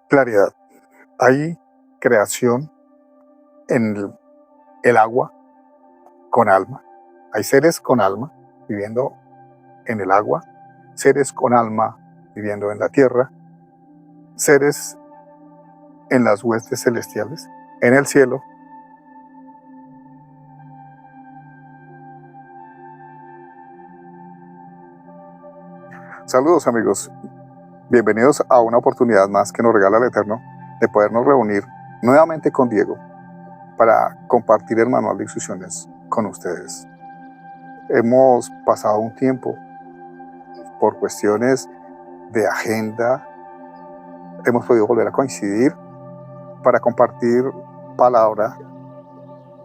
Claridad. Hay creación en el agua con alma. Hay seres con alma viviendo en el agua, seres con alma viviendo en la tierra, seres en las huestes celestiales, en el cielo. Saludos amigos, bienvenidos a una oportunidad más que nos regala el Eterno de podernos reunir nuevamente con Diego para compartir el manual de instrucciones con ustedes. Hemos pasado un tiempo por cuestiones de agenda, hemos podido volver a coincidir para compartir palabra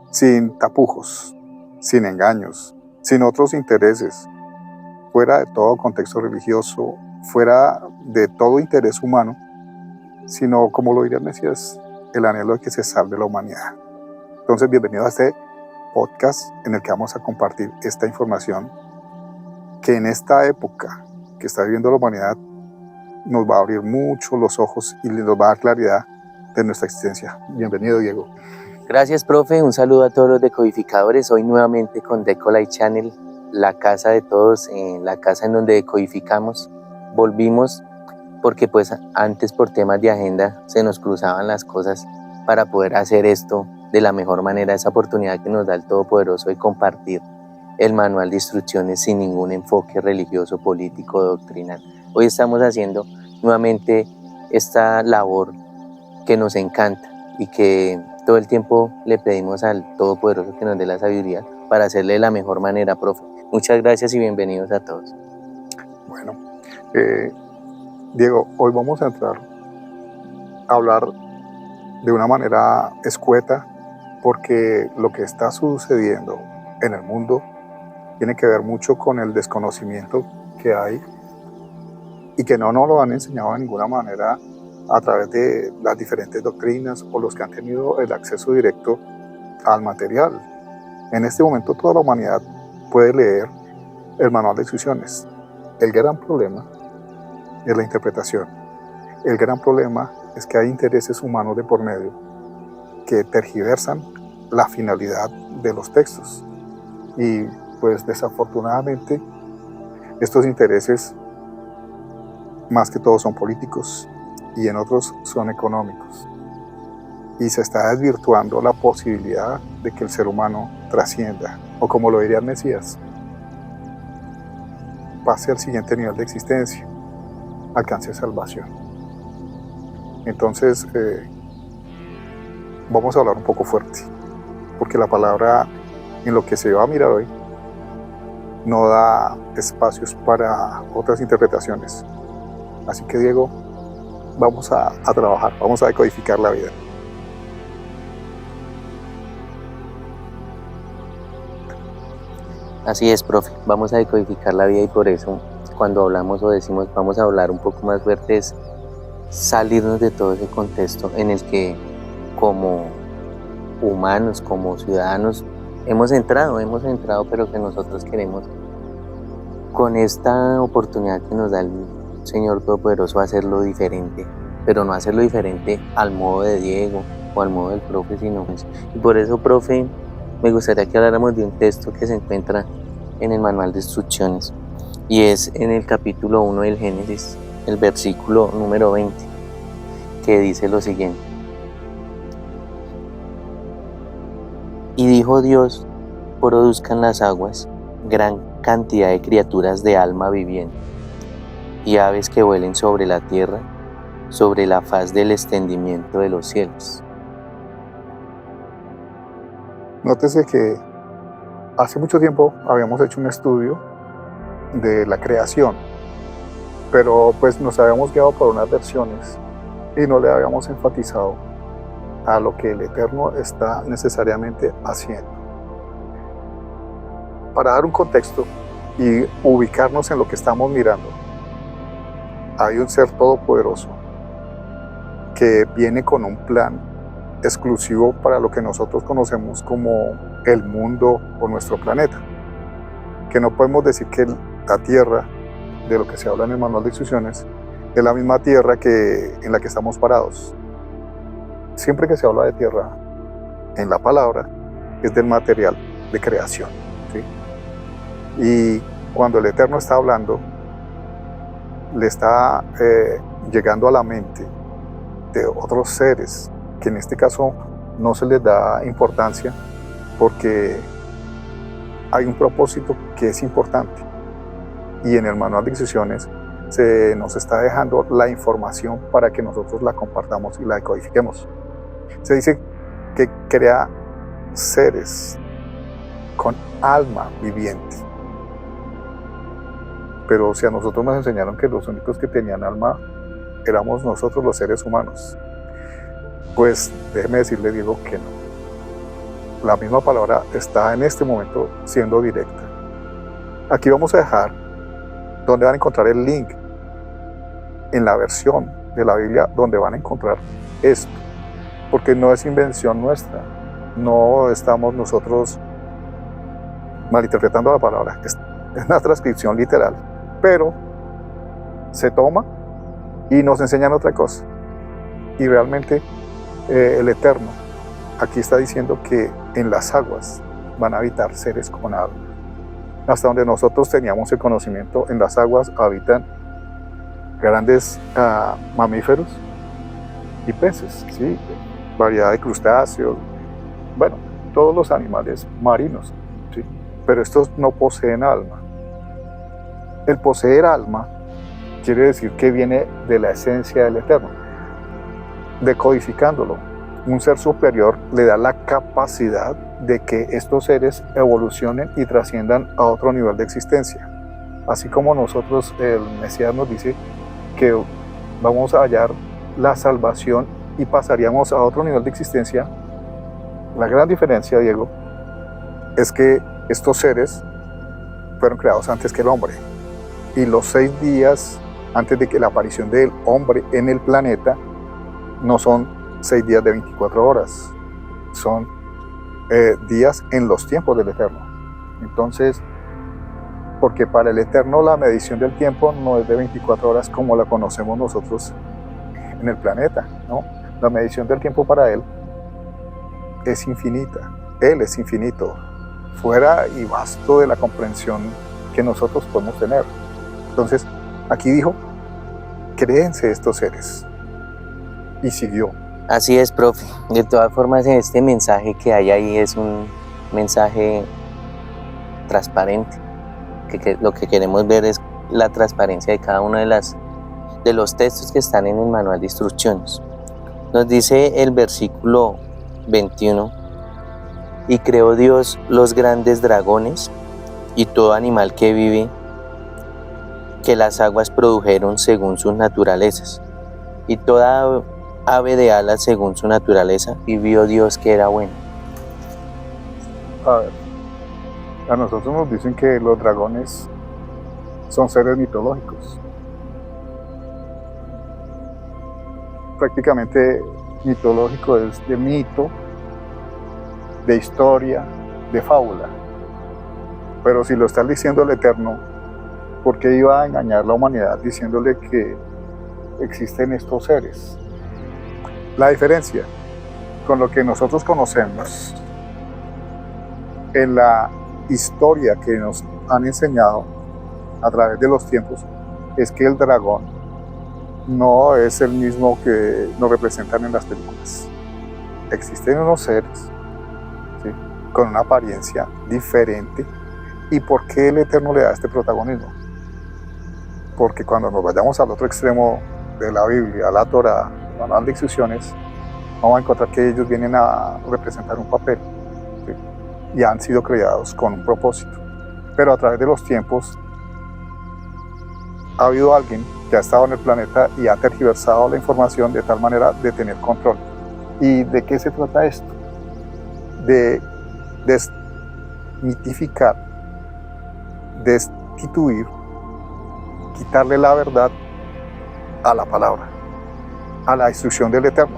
sin tapujos, sin engaños, sin otros intereses, fuera de todo contexto religioso, fuera de todo interés humano, sino, como lo diría el Mesías, el anhelo de que se salve la humanidad. Entonces, bienvenido a este podcast en el que vamos a compartir esta información que en esta época que está viviendo la humanidad nos va a abrir mucho los ojos y nos va a dar claridad de nuestra existencia. Bienvenido, Diego. Gracias, profe. Un saludo a todos los decodificadores. Hoy nuevamente con Decolight Channel, la casa de todos, la casa en donde decodificamos. Volvimos porque pues antes por temas de agenda se nos cruzaban las cosas para poder hacer esto de la mejor manera, esa oportunidad que nos da el Todopoderoso de compartir el manual de instrucciones sin ningún enfoque religioso, político o doctrinal. Hoy estamos haciendo nuevamente esta labor que nos encanta y que todo el tiempo le pedimos al Todopoderoso que nos dé la sabiduría para hacerle de la mejor manera, profe. Muchas gracias y bienvenidos a todos. Bueno, Diego, hoy vamos a entrar a hablar de una manera escueta porque lo que está sucediendo en el mundo tiene que ver mucho con el desconocimiento que hay y que no nos lo han enseñado de ninguna manera a través de las diferentes doctrinas o los que han tenido el acceso directo al material. En este momento toda la humanidad puede leer el manual de instrucciones. El gran problema es la interpretación. El gran problema es que hay intereses humanos de por medio que tergiversan la finalidad de los textos. Y pues desafortunadamente estos intereses más que todo son políticos y en otros son económicos. Y se está desvirtuando la posibilidad de que el ser humano trascienda, o como lo diría el Mesías, pase al siguiente nivel de existencia, alcance salvación. Entonces, vamos a hablar un poco fuerte, porque la palabra en lo que se va a mirar hoy no da espacios para otras interpretaciones. Así que, Diego, vamos a trabajar, vamos a decodificar la vida. Así es, profe. Vamos a decodificar la vida y por eso cuando hablamos o decimos vamos a hablar un poco más fuerte es salirnos de todo ese contexto en el que como humanos, como ciudadanos, hemos entrado, pero que nosotros queremos con esta oportunidad que nos da el Señor Todopoderoso hacerlo diferente, pero no hacerlo diferente al modo de Diego o al modo del profe, sino y por eso, profe, me gustaría que habláramos de un texto que se encuentra en el manual de instrucciones y es en el capítulo 1 del Génesis, el versículo número 20, que dice lo siguiente: y dijo Dios, produzcan las aguas gran cantidad de criaturas de alma viviente y aves que vuelen sobre la tierra, sobre la faz del extendimiento de los cielos. Nótese que hace mucho tiempo habíamos hecho un estudio de la creación, pero pues nos habíamos guiado por unas versiones y no le habíamos enfatizado a lo que el Eterno está necesariamente haciendo. Para dar un contexto y ubicarnos en lo que estamos mirando, hay un ser todopoderoso que viene con un plan exclusivo para lo que nosotros conocemos como el mundo o nuestro planeta. Que no podemos decir que la Tierra, de lo que se habla en el manual de instrucciones, es la misma tierra en la que estamos parados. Siempre que se habla de tierra en la palabra, es del material de creación, ¿sí? Y cuando el Eterno está hablando, le está llegando a la mente de otros seres, que en este caso no se les da importancia porque hay un propósito que es importante. Y en el manual de instrucciones se nos está dejando la información para que nosotros la compartamos y la decodifiquemos. Se dice que crea seres con alma viviente. Pero si a nosotros nos enseñaron que los únicos que tenían alma éramos nosotros los seres humanos, pues déjeme decirle, Diego, que no. La misma palabra está en este momento siendo directa. Aquí vamos a dejar donde van a encontrar el link en la versión de la Biblia donde van a encontrar esto, porque no es invención nuestra, no estamos nosotros malinterpretando la palabra, es una transcripción literal, pero se toma y nos enseñan otra cosa. Y realmente el Eterno aquí está diciendo que en las aguas van a habitar seres con alma. Hasta donde nosotros teníamos el conocimiento, en las aguas habitan grandes mamíferos y peces, ¿sí? Variedad de crustáceos, bueno, todos los animales marinos, ¿sí? Pero estos no poseen alma. El poseer alma quiere decir que viene de la esencia del Eterno. Decodificándolo, un ser superior le da la capacidad de que estos seres evolucionen y trasciendan a otro nivel de existencia. Así como nosotros, el Mesías nos dice que vamos a hallar la salvación y pasaríamos a otro nivel de existencia. La gran diferencia, Diego, es que estos seres fueron creados antes que el hombre. Y los 6 días antes de que la aparición del hombre en el planeta no son 6 días de 24 horas, son días en los tiempos del Eterno. Entonces, porque para el Eterno la medición del tiempo no es de 24 horas como la conocemos nosotros en el planeta, ¿no? La medición del tiempo para Él es infinita. Él es infinito, fuera y vasto de la comprensión que nosotros podemos tener. Entonces, aquí dijo, créense estos seres. Y siguió. Así es, profe. De todas formas, este mensaje que hay ahí es un mensaje transparente. Que lo que queremos ver es la transparencia de cada uno de los textos que están en el manual de instrucciones. Nos dice el versículo 21, y creó Dios los grandes dragones y todo animal que vive, que las aguas produjeron según sus naturalezas, y toda ave de alas según su naturaleza, y vio Dios que era bueno. A ver, a nosotros nos dicen que los dragones son seres mitológicos. Prácticamente mitológico es de mito, de historia, de fábula. Pero si lo está diciendo el Eterno, ¿por qué iba a engañar a la humanidad diciéndole que existen estos seres? La diferencia con lo que nosotros conocemos en la historia que nos han enseñado a través de los tiempos es que el dragón no es el mismo que nos representan en las películas. Existen unos seres, ¿sí?, con una apariencia diferente. ¿Y por qué el Eterno le da este protagonismo? Porque cuando nos vayamos al otro extremo de la Biblia, a la Torá, el manual de instrucciones, vamos a encontrar que ellos vienen a representar un papel, ¿sí?, y han sido creados con un propósito. Pero a través de los tiempos ha habido alguien que ha estado en el planeta y ha tergiversado la información de tal manera de tener control. ¿Y de qué se trata esto? De desmitificar, destituir, quitarle la verdad a la palabra, a la instrucción del Eterno,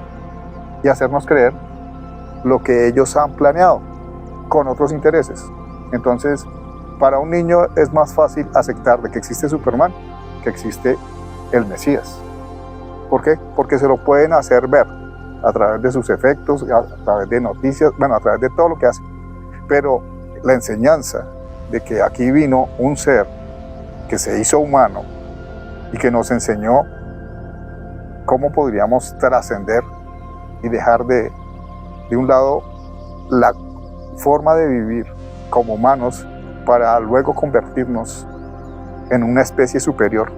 y hacernos creer lo que ellos han planeado con otros intereses. Entonces, para un niño es más fácil aceptar de que existe Superman que existe el Mesías. ¿Por qué? Porque se lo pueden hacer ver a través de sus efectos, a través de noticias, bueno, a través de todo lo que hacen. Pero la enseñanza de que aquí vino un ser que se hizo humano y que nos enseñó cómo podríamos trascender y dejar de un lado la forma de vivir como humanos para luego convertirnos en una especie superior,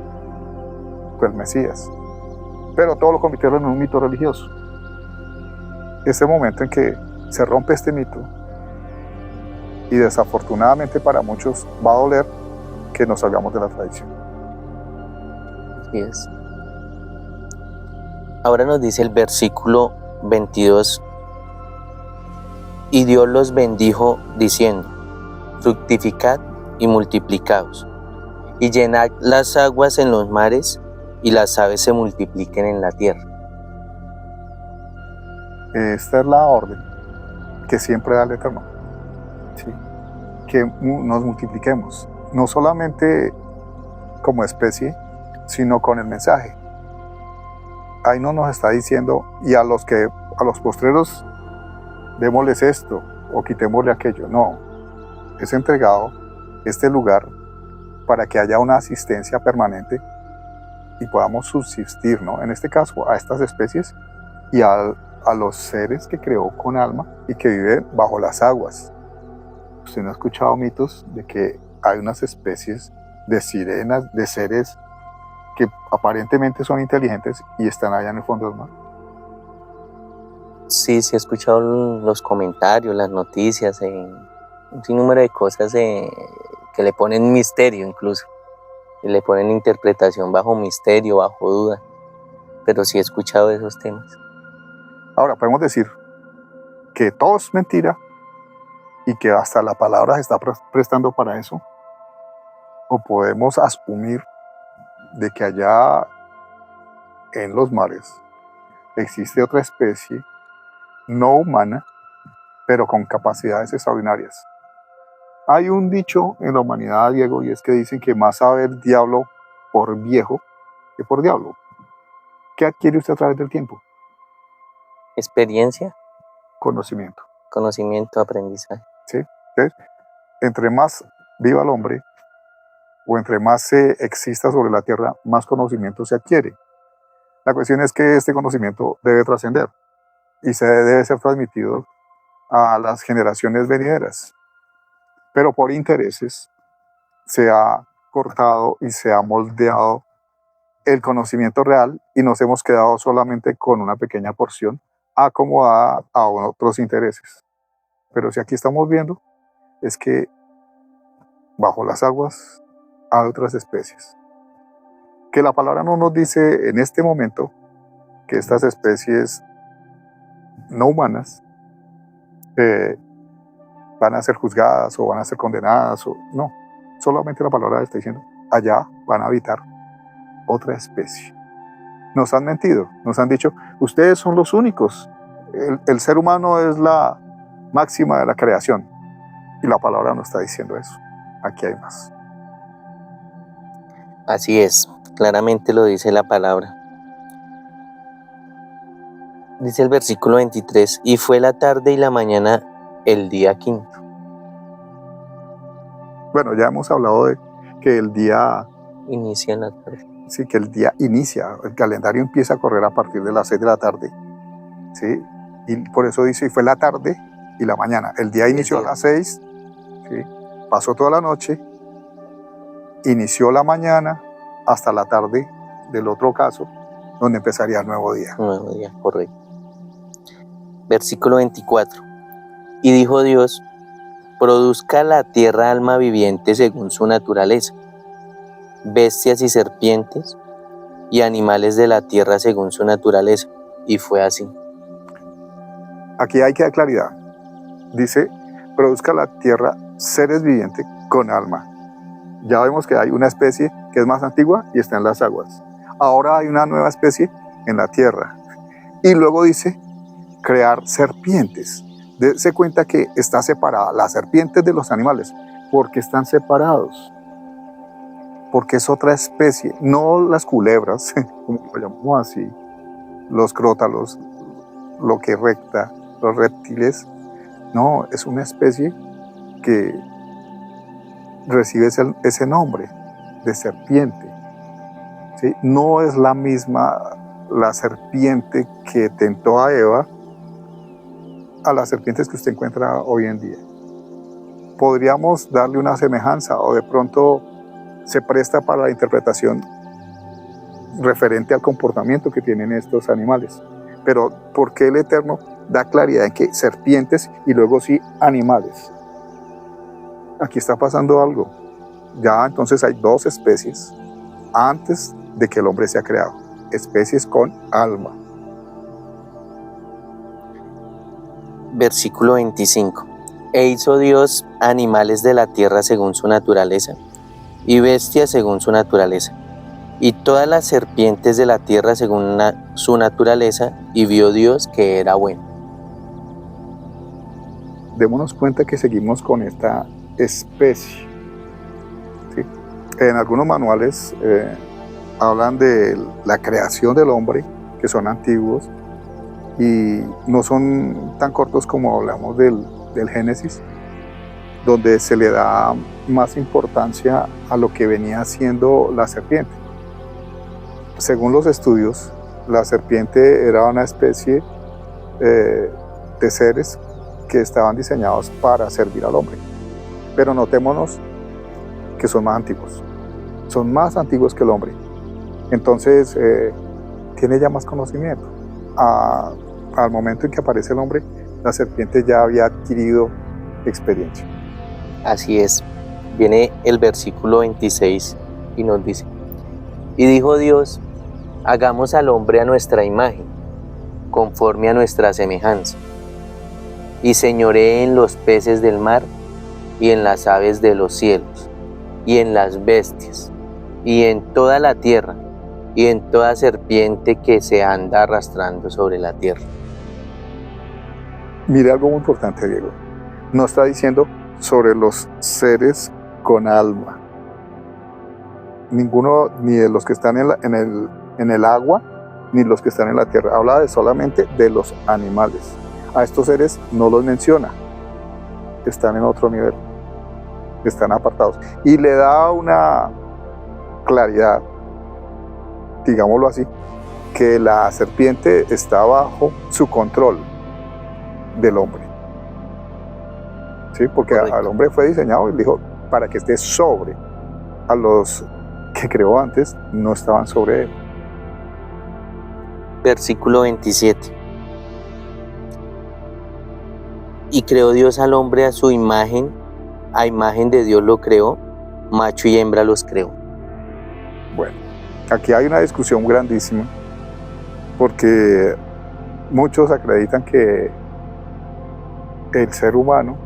fue el Mesías. Pero todo lo convirtieron en un mito religioso. Ese momento en que se rompe este mito, y desafortunadamente para muchos va a doler que nos salgamos de la tradición. Así es. Ahora nos dice el versículo 22: y Dios los bendijo diciendo: fructificad y multiplicaos, y llenad las aguas en los mares, y las aves se multipliquen en la tierra. Esta es la orden que siempre da el Eterno, ¿sí? Que nos multipliquemos, no solamente como especie, sino con el mensaje. Ahí no nos está diciendo, y a los postreros démosles esto o quitémosle aquello. No, es entregado este lugar para que haya una asistencia permanente y podamos subsistir, ¿no? En este caso, a estas especies y a los seres que creó con alma y que viven bajo las aguas. Usted no ha escuchado mitos de que hay unas especies de sirenas, de seres que aparentemente son inteligentes y están allá en el fondo del mar. Sí, he escuchado los comentarios, las noticias, un sinnúmero de cosas que le ponen misterio incluso, y le ponen interpretación bajo misterio, bajo duda, pero sí he escuchado de esos temas. Ahora, podemos decir que todo es mentira y que hasta la palabra se está prestando para eso, o podemos asumir de que allá en los mares existe otra especie no humana, pero con capacidades extraordinarias. Hay un dicho en la humanidad, Diego, y es que dicen que más sabe el diablo por viejo que por diablo. ¿Qué adquiere usted a través del tiempo? Experiencia, Conocimiento. conocimiento, aprendizaje. ¿Sí? Entonces, entre más viva el hombre, o entre más se exista sobre la tierra, más conocimiento se adquiere. La cuestión es que este conocimiento debe trascender y debe ser transmitido a las generaciones venideras. Pero por intereses se ha cortado y se ha moldeado el conocimiento real y nos hemos quedado solamente con una pequeña porción acomodada a otros intereses. Pero si aquí estamos viendo es que bajo las aguas hay otras especies. Que la palabra no nos dice en este momento que estas especies no humanas van a ser juzgadas o van a ser condenadas, no. Solamente la palabra está diciendo, allá van a habitar otra especie. Nos han mentido, nos han dicho, ustedes son los únicos. El ser humano es la máxima de la creación. Y la palabra no está diciendo eso. Aquí hay más. Así es, claramente lo dice la palabra. Dice el versículo 23, y fue la tarde y la mañana el día quinto. Bueno, ya hemos hablado de que el día inicia en la tarde. Sí, que el día inicia, el calendario empieza a correr a partir de las 6 de la tarde, ¿sí? Y por eso dice, y fue la tarde y la mañana. El día inició a las 6, ¿sí? Pasó toda la noche, inició la mañana hasta la tarde del otro caso, donde empezaría el nuevo día. Nuevo día, correcto. Versículo 24. Y dijo Dios, produzca la tierra alma viviente según su naturaleza, bestias y serpientes, y animales de la tierra según su naturaleza. Y fue así. Aquí hay que dar claridad. Dice, produzca la tierra seres vivientes con alma. Ya vemos que hay una especie que es más antigua y está en las aguas. Ahora hay una nueva especie en la tierra. Y luego dice, crear serpientes. Dese cuenta que está separada las serpientes de los animales, porque están separados. Porque es otra especie, no las culebras, como lo llamamos así, los crótalos, lo que recta, los reptiles. No, es una especie que recibe ese nombre de serpiente, ¿sí? No es la misma la serpiente que tentó a Eva a las serpientes que usted encuentra hoy en día. Podríamos darle una semejanza o de pronto se presta para la interpretación referente al comportamiento que tienen estos animales. Pero ¿por qué el Eterno da claridad en que serpientes y luego sí animales? Aquí está pasando algo. Ya entonces hay dos especies antes de que el hombre sea creado. Especies con alma. Versículo 25. E hizo Dios animales de la tierra según su naturaleza, y bestias según su naturaleza, y todas las serpientes de la tierra según su naturaleza, y vio Dios que era bueno. Démonos cuenta que seguimos con esta especie. ¿Sí? En algunos manuales hablan de la creación del hombre, que son antiguos, y no son tan cortos como hablamos del Génesis, donde se le da más importancia a lo que venía siendo la serpiente. Según los estudios, la serpiente era una especie de seres que estaban diseñados para servir al hombre. Pero notémonos que son más antiguos. Son más antiguos que el hombre. Entonces, tiene ya más conocimiento. Al momento en que aparece el hombre, la serpiente ya había adquirido experiencia. Así es. Viene el versículo 26 y nos dice: y dijo Dios, hagamos al hombre a nuestra imagen, conforme a nuestra semejanza, y señoree en los peces del mar, y en las aves de los cielos, y en las bestias, y en toda la tierra, y en toda serpiente que se anda arrastrando sobre la tierra. Mire algo muy importante, Diego. No está diciendo sobre los seres con alma. Ninguno, ni de los que están en el agua, ni los que están en la tierra. Habla solamente de los animales. A estos seres no los menciona. Están en otro nivel. Están apartados. Y le da una claridad, digámoslo así, que la serpiente está bajo su control del hombre. ¿Sí? Porque al hombre fue diseñado y dijo para que esté sobre. A los que creó antes no estaban sobre él. Versículo 27. Y creó Dios al hombre a su imagen de Dios lo creó, macho y hembra los creó. Bueno, aquí hay una discusión grandísima, porque muchos acreditan que el ser humano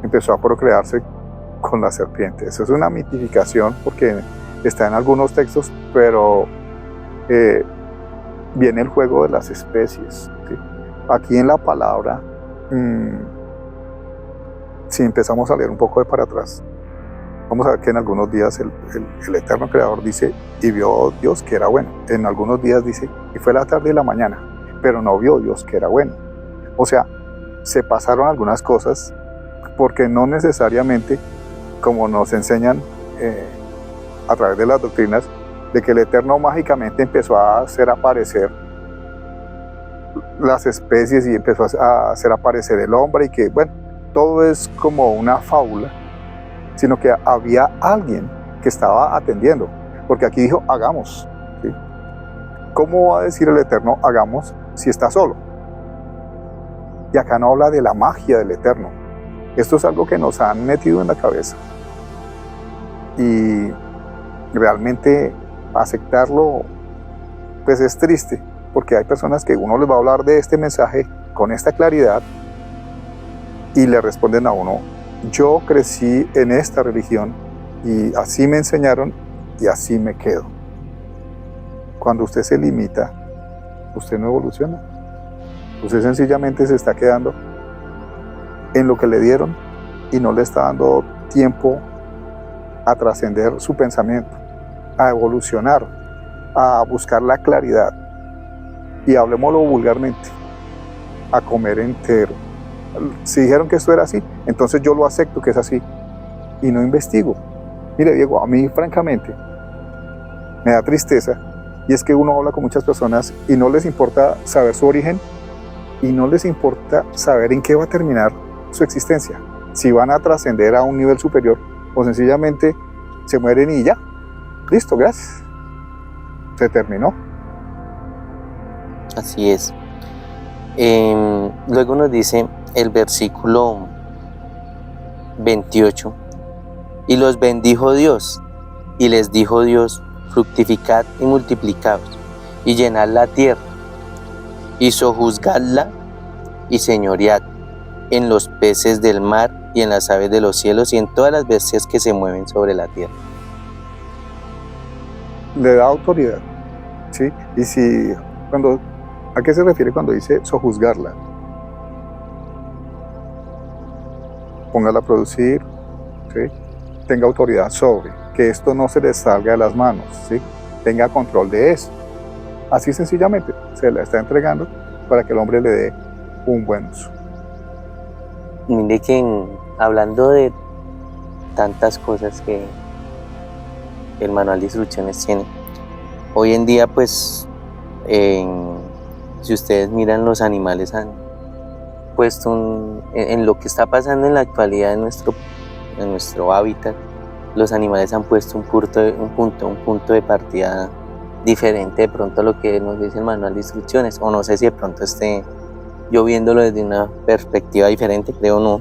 empezó a procrearse con la serpiente. Eso es una mitificación porque está en algunos textos, pero viene el juego de las especies. ¿Sí? Aquí en la palabra, si empezamos a leer un poco de para atrás, vamos a ver que en algunos días el eterno creador dice, y vio Dios que era bueno. En algunos días dice, y fue la tarde y la mañana, pero no vio Dios que era bueno. O sea, se pasaron algunas cosas porque no necesariamente, como nos enseñan a través de las doctrinas, de que el Eterno mágicamente empezó a hacer aparecer las especies y empezó a hacer aparecer el hombre y que, bueno, todo es como una fábula, sino que había alguien que estaba atendiendo, porque aquí dijo, hagamos. ¿Sí? ¿Cómo va a decir el Eterno, hagamos, si está solo? Y acá no habla de la magia del Eterno. Esto es algo que nos han metido en la cabeza. Y realmente aceptarlo, pues es triste, porque hay personas que uno les va a hablar de este mensaje con esta claridad y le responden a uno, yo crecí en esta religión y así me enseñaron y así me quedo. Cuando usted se limita, usted no evoluciona. Usted sencillamente se está quedando en lo que le dieron y no le está dando tiempo a trascender su pensamiento, a evolucionar, a buscar la claridad. y hablemoslo vulgarmente, a comer entero. Si dijeron que esto era así, entonces yo lo acepto que es así y no investigo. Mire, Diego, a mí francamente me da tristeza, y es que uno habla con muchas personas y no les importa saber su origen y no les importa saber en qué va a terminar su existencia, si van a trascender a un nivel superior o sencillamente se mueren y ya, listo, gracias, se terminó. Así es. Luego nos dice el versículo 28, y los bendijo Dios, y les dijo Dios: fructificad y multiplicaos, y llenad la tierra, y sojuzgadla, y señoread en los peces del mar, y en las aves de los cielos, y en todas las bestias que se mueven sobre la tierra. Le da autoridad, ¿sí? Y si, ¿a qué se refiere cuando dice sojuzgarla? Póngala a producir, ¿sí? Tenga autoridad sobre, que esto no se le salga de las manos, ¿sí? Tenga control de eso. Así sencillamente se la está entregando para que el hombre le dé un buen uso. Mire que hablando de tantas cosas que el manual de instrucciones tiene, hoy en día pues si ustedes miran, los animales han puesto en lo que está pasando en la actualidad en nuestro hábitat, los animales han puesto un punto de partida diferente de pronto a lo que nos dice el manual de instrucciones, o no sé si de pronto esté yo viéndolo desde una perspectiva diferente, creo no,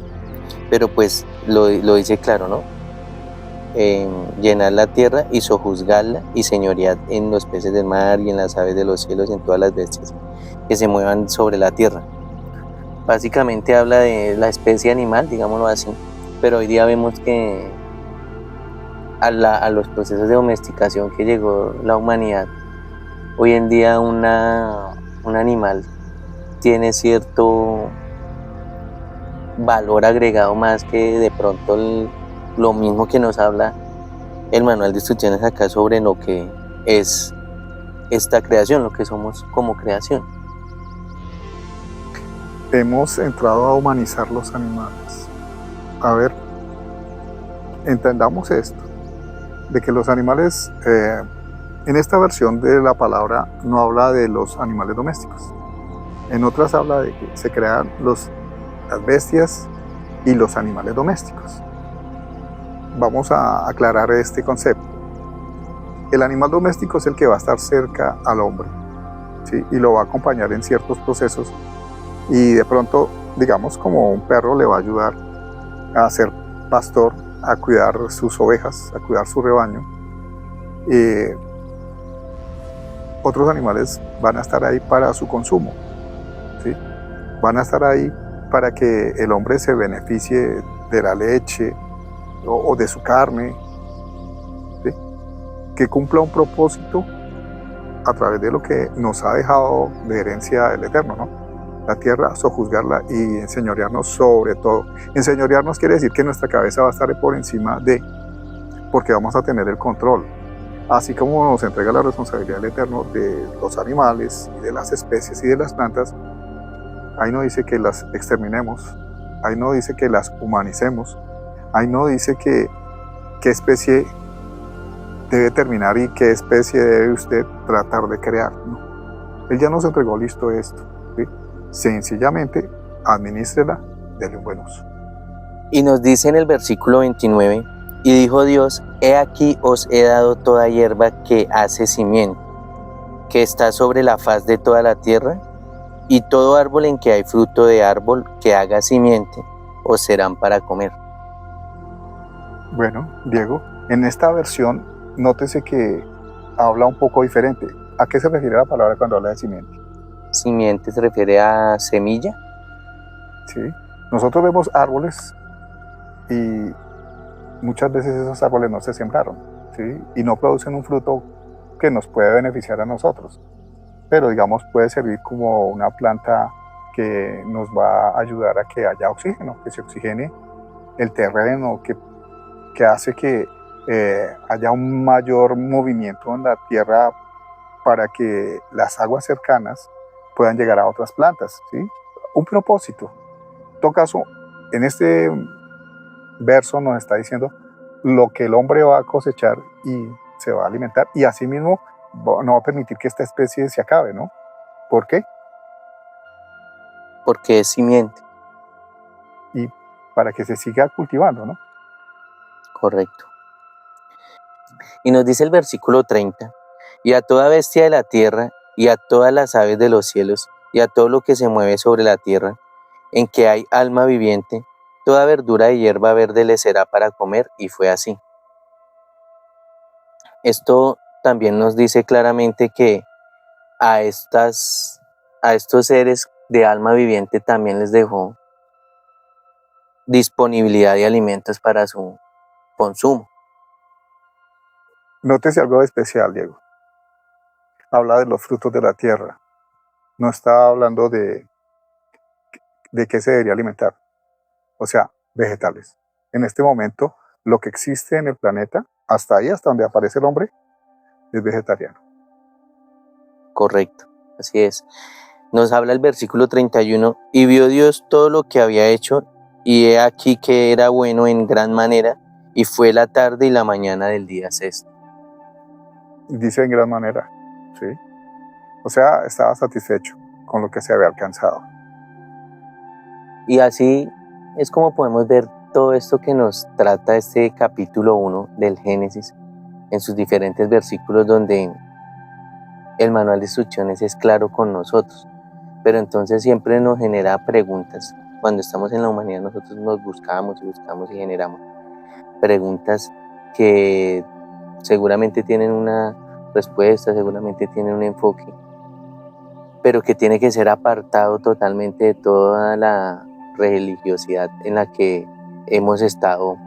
pero pues lo dice claro, ¿no? Llenar la tierra y sojuzgarla, y señorear en los peces del mar, y en las aves de los cielos, y en todas las bestias que se muevan sobre la tierra. Básicamente habla de la especie animal, digámoslo así, pero hoy día vemos que a los procesos de domesticación que llegó la humanidad, hoy en día un animal tiene cierto valor agregado más que de pronto lo mismo que nos habla el manual de instrucciones acá sobre lo que es esta creación, lo que somos como creación. Hemos entrado a humanizar los animales. A ver, entendamos esto, de que los animales, en esta versión de la palabra no habla de los animales domésticos. En otras habla de que se crean las bestias y los animales domésticos. Vamos a aclarar este concepto. El animal doméstico es el que va a estar cerca al hombre, ¿sí? Y lo va a acompañar en ciertos procesos, y de pronto, digamos, como un perro le va a ayudar a ser pastor, a cuidar sus ovejas, a cuidar su rebaño. Otros animales van a estar ahí para su consumo, ¿sí? Van a estar ahí para que el hombre se beneficie de la leche o de su carne, ¿sí? Que cumpla un propósito a través de lo que nos ha dejado de herencia el Eterno, ¿no? La tierra, sojuzgarla y enseñorearnos sobre todo. Enseñorearnos quiere decir que nuestra cabeza va a estar por encima de, porque vamos a tener el control. Así como nos entrega la responsabilidad del Eterno de los animales y de las especies y de las plantas, ahí no dice que las exterminemos, ahí no dice que las humanicemos, ahí no dice qué especie debe terminar y qué especie debe usted tratar de crear, ¿no? Él ya nos entregó listo esto, ¿sí? Sencillamente, administrela, dele un buen uso. Y nos dice en el versículo 29, y dijo Dios: he aquí os he dado toda hierba que hace simiente, que está sobre la faz de toda la tierra, y todo árbol en que hay fruto de árbol que haga simiente, os serán para comer. Bueno, Diego, en esta versión, nótese que habla un poco diferente. ¿A qué se refiere la palabra cuando habla de simiente? Simiente se refiere a semilla. Sí. Nosotros vemos árboles y muchas veces esos árboles no se sembraron, ¿sí? Y no producen un fruto que nos puede beneficiar a nosotros. Pero digamos puede servir como una planta que nos va a ayudar a que haya oxígeno, que se oxigene el terreno, que hace que haya un mayor movimiento en la tierra para que las aguas cercanas puedan llegar a otras plantas, ¿sí? Un propósito. En todo caso, en este verso nos está diciendo lo que el hombre va a cosechar y se va a alimentar, y asimismo no va a permitir que esta especie se acabe, ¿no? ¿Por qué? Porque es simiente. Y para que se siga cultivando, ¿no? Correcto. Y nos dice el versículo 30, y a toda bestia de la tierra, y a todas las aves de los cielos, y a todo lo que se mueve sobre la tierra, en que hay alma viviente, toda verdura y hierba verde le será para comer, y fue así. Esto también nos dice claramente que a estos seres de alma viviente también les dejó disponibilidad de alimentos para su consumo. Nótese algo especial, Diego. Habla de los frutos de la tierra. No está hablando de qué se debería alimentar. O sea, vegetales. En este momento, lo que existe en el planeta, hasta ahí, hasta donde aparece el hombre, es vegetariano. Correcto, así es. Nos habla el versículo 31, y vio Dios todo lo que había hecho, y he aquí que era bueno en gran manera, y fue la tarde y la mañana del día sexto. Dice en gran manera, ¿sí? O sea, estaba satisfecho con lo que se había alcanzado. Y así es como podemos ver todo esto que nos trata este capítulo 1 del Génesis, en sus diferentes versículos donde el manual de instrucciones es claro con nosotros, pero entonces siempre nos genera preguntas. Cuando estamos en la humanidad nosotros nos buscamos y generamos preguntas que seguramente tienen una respuesta, seguramente tienen un enfoque, pero que tiene que ser apartado totalmente de toda la religiosidad en la que hemos estado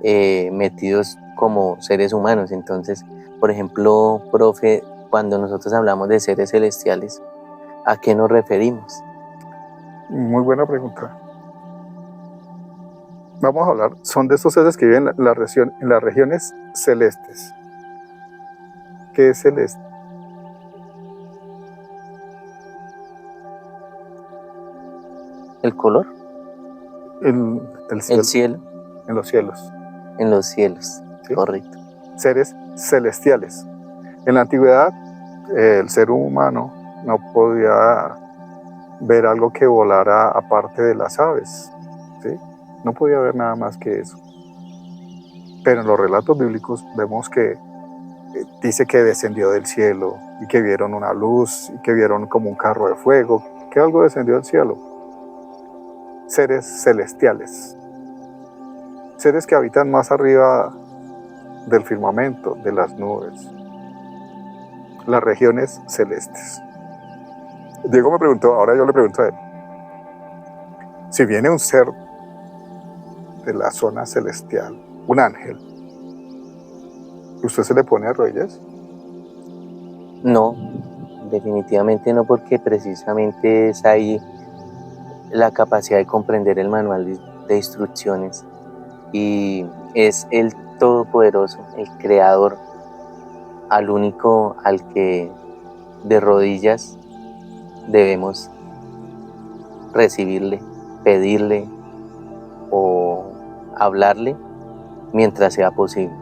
metidos como seres humanos. Entonces, por ejemplo, profe, cuando nosotros hablamos de seres celestiales, ¿a qué nos referimos? Muy buena pregunta. Vamos a hablar, son de estos seres que viven en las regiones celestes. ¿Qué es celeste? ¿El color? El cielo. El cielo. En los cielos. En los cielos, ¿sí? Correcto. Seres celestiales. En la antigüedad, el ser humano no podía ver algo que volara aparte de las aves, ¿sí? No podía ver nada más que eso. Pero en los relatos bíblicos vemos que dice que descendió del cielo y que vieron una luz y que vieron como un carro de fuego, que algo descendió del cielo. Seres celestiales. Seres que habitan más arriba del firmamento, de las nubes. Las regiones celestes. Diego me preguntó, ahora yo le pregunto a él, si viene un ser de la zona celestial, un ángel, ¿usted se le pone a rodillas? No, definitivamente no, porque precisamente es ahí la capacidad de comprender el manual de instrucciones, y es el Todopoderoso, el Creador, al único al que de rodillas debemos recibirle, pedirle o hablarle mientras sea posible.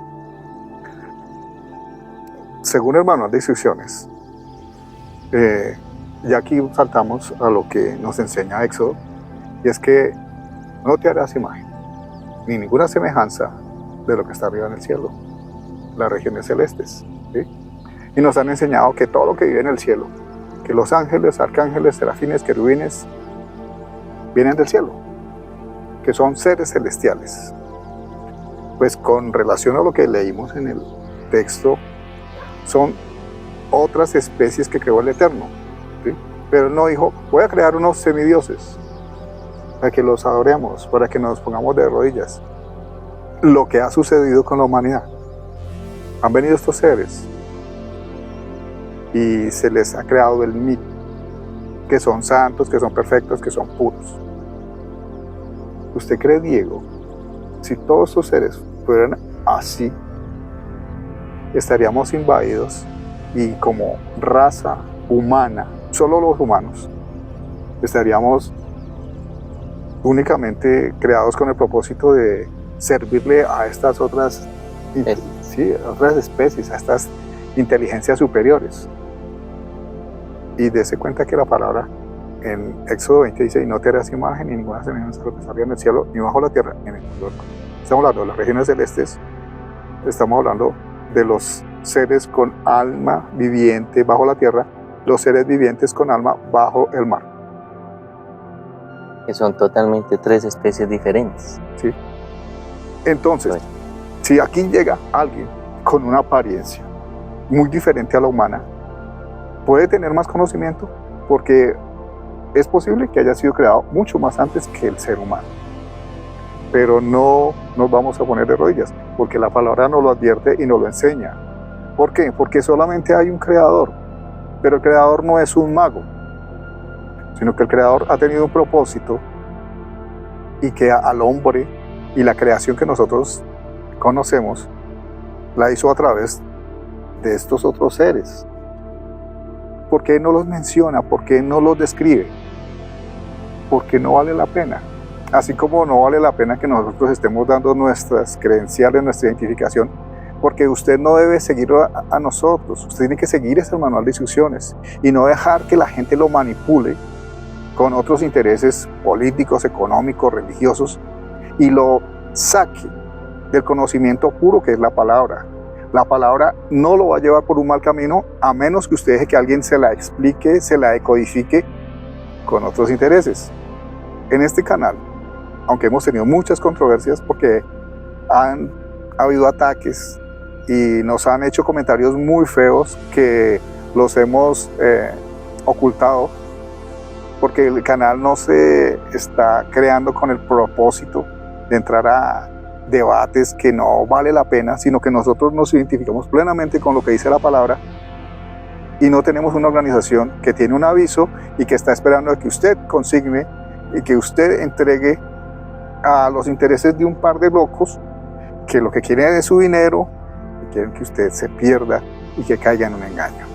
Según el manual de instrucciones, y aquí saltamos a lo que nos enseña Éxodo, y es que no te harás imagen, ni ninguna semejanza de lo que está arriba en el cielo, las regiones celestes, ¿sí? Y nos han enseñado que todo lo que vive en el cielo, que los ángeles, arcángeles, serafines, querubines, vienen del cielo, que son seres celestiales. Pues con relación a lo que leímos en el texto, son otras especies que creó el Eterno, ¿sí? Pero él no dijo, voy a crear unos semidioses para que los adoremos, para que nos pongamos de rodillas. Lo que ha sucedido con la humanidad, han venido estos seres y se les ha creado el mito, que son santos, que son perfectos, que son puros. ¿Usted cree, Diego, si todos estos seres fueran así, estaríamos invadidos y como raza humana solo los humanos estaríamos únicamente creados con el propósito de servirle a estas otras, otras especies, a estas inteligencias superiores. Y dése cuenta que la palabra en Éxodo 20 dice: y no te harás imagen ni ninguna semejanza a lo que salga en el cielo, ni bajo la tierra, ni en el mundo. Estamos hablando de las regiones celestes, estamos hablando de los seres con alma viviente bajo la tierra, los seres vivientes con alma bajo el mar. Que son totalmente tres especies diferentes. Sí. Entonces, si aquí llega alguien con una apariencia muy diferente a la humana, puede tener más conocimiento, porque es posible que haya sido creado mucho más antes que el ser humano. Pero no nos vamos a poner de rodillas, porque la palabra nos lo advierte y nos lo enseña. ¿Por qué? Porque solamente hay un creador, pero el creador no es un mago, sino que el creador ha tenido un propósito, y que al hombre y la creación que nosotros conocemos la hizo a través de estos otros seres. ¿Por qué no los menciona? ¿Por qué no los describe? Porque no vale la pena. Así como no vale la pena que nosotros estemos dando nuestras credenciales, nuestra identificación, porque usted no debe seguir a nosotros, usted tiene que seguir ese manual de instrucciones y no dejar que la gente lo manipule con otros intereses políticos, económicos, religiosos, y lo saque del conocimiento puro que es la palabra. La palabra no lo va a llevar por un mal camino, a menos que usted deje que alguien se la explique, se la decodifique con otros intereses. En este canal, aunque hemos tenido muchas controversias porque han habido ataques y nos han hecho comentarios muy feos que los hemos ocultado, porque el canal no se está creando con el propósito de entrar a debates que no vale la pena, sino que nosotros nos identificamos plenamente con lo que dice la palabra y no tenemos una organización que tiene un aviso y que está esperando a que usted consigne y que usted entregue a los intereses de un par de locos que lo que quieren es su dinero, que quieren que usted se pierda y que caiga en un engaño.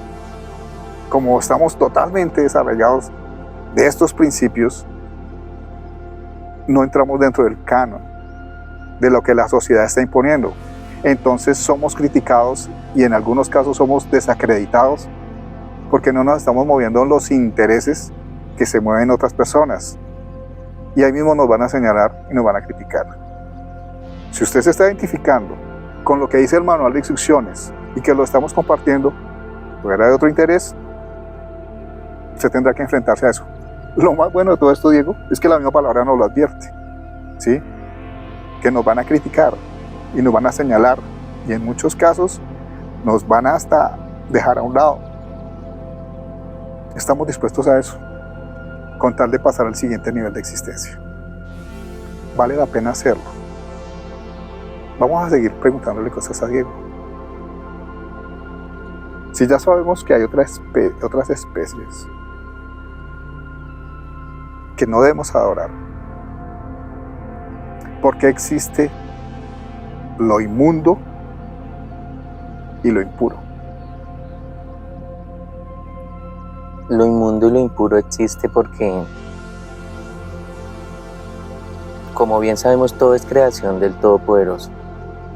Como estamos totalmente desarraigados de estos principios, no entramos dentro del canon de lo que la sociedad está imponiendo. Entonces somos criticados y en algunos casos somos desacreditados porque no nos estamos moviendo en los intereses que se mueven otras personas. Y ahí mismo nos van a señalar y nos van a criticar. Si usted se está identificando con lo que dice el manual de instrucciones y que lo estamos compartiendo fuera de otro interés, usted tendrá que enfrentarse a eso. Lo más bueno de todo esto, Diego, es que la misma palabra nos lo advierte, ¿sí? Que nos van a criticar y nos van a señalar y en muchos casos nos van hasta dejar a un lado. Estamos dispuestos a eso, con tal de pasar al siguiente nivel de existencia. Vale la pena hacerlo. Vamos a seguir preguntándole cosas a Diego. Si ya sabemos que hay otras especies que no debemos adorar, ¿por qué existe lo inmundo y lo impuro? Lo inmundo y lo impuro existe porque, como bien sabemos, todo es creación del Todopoderoso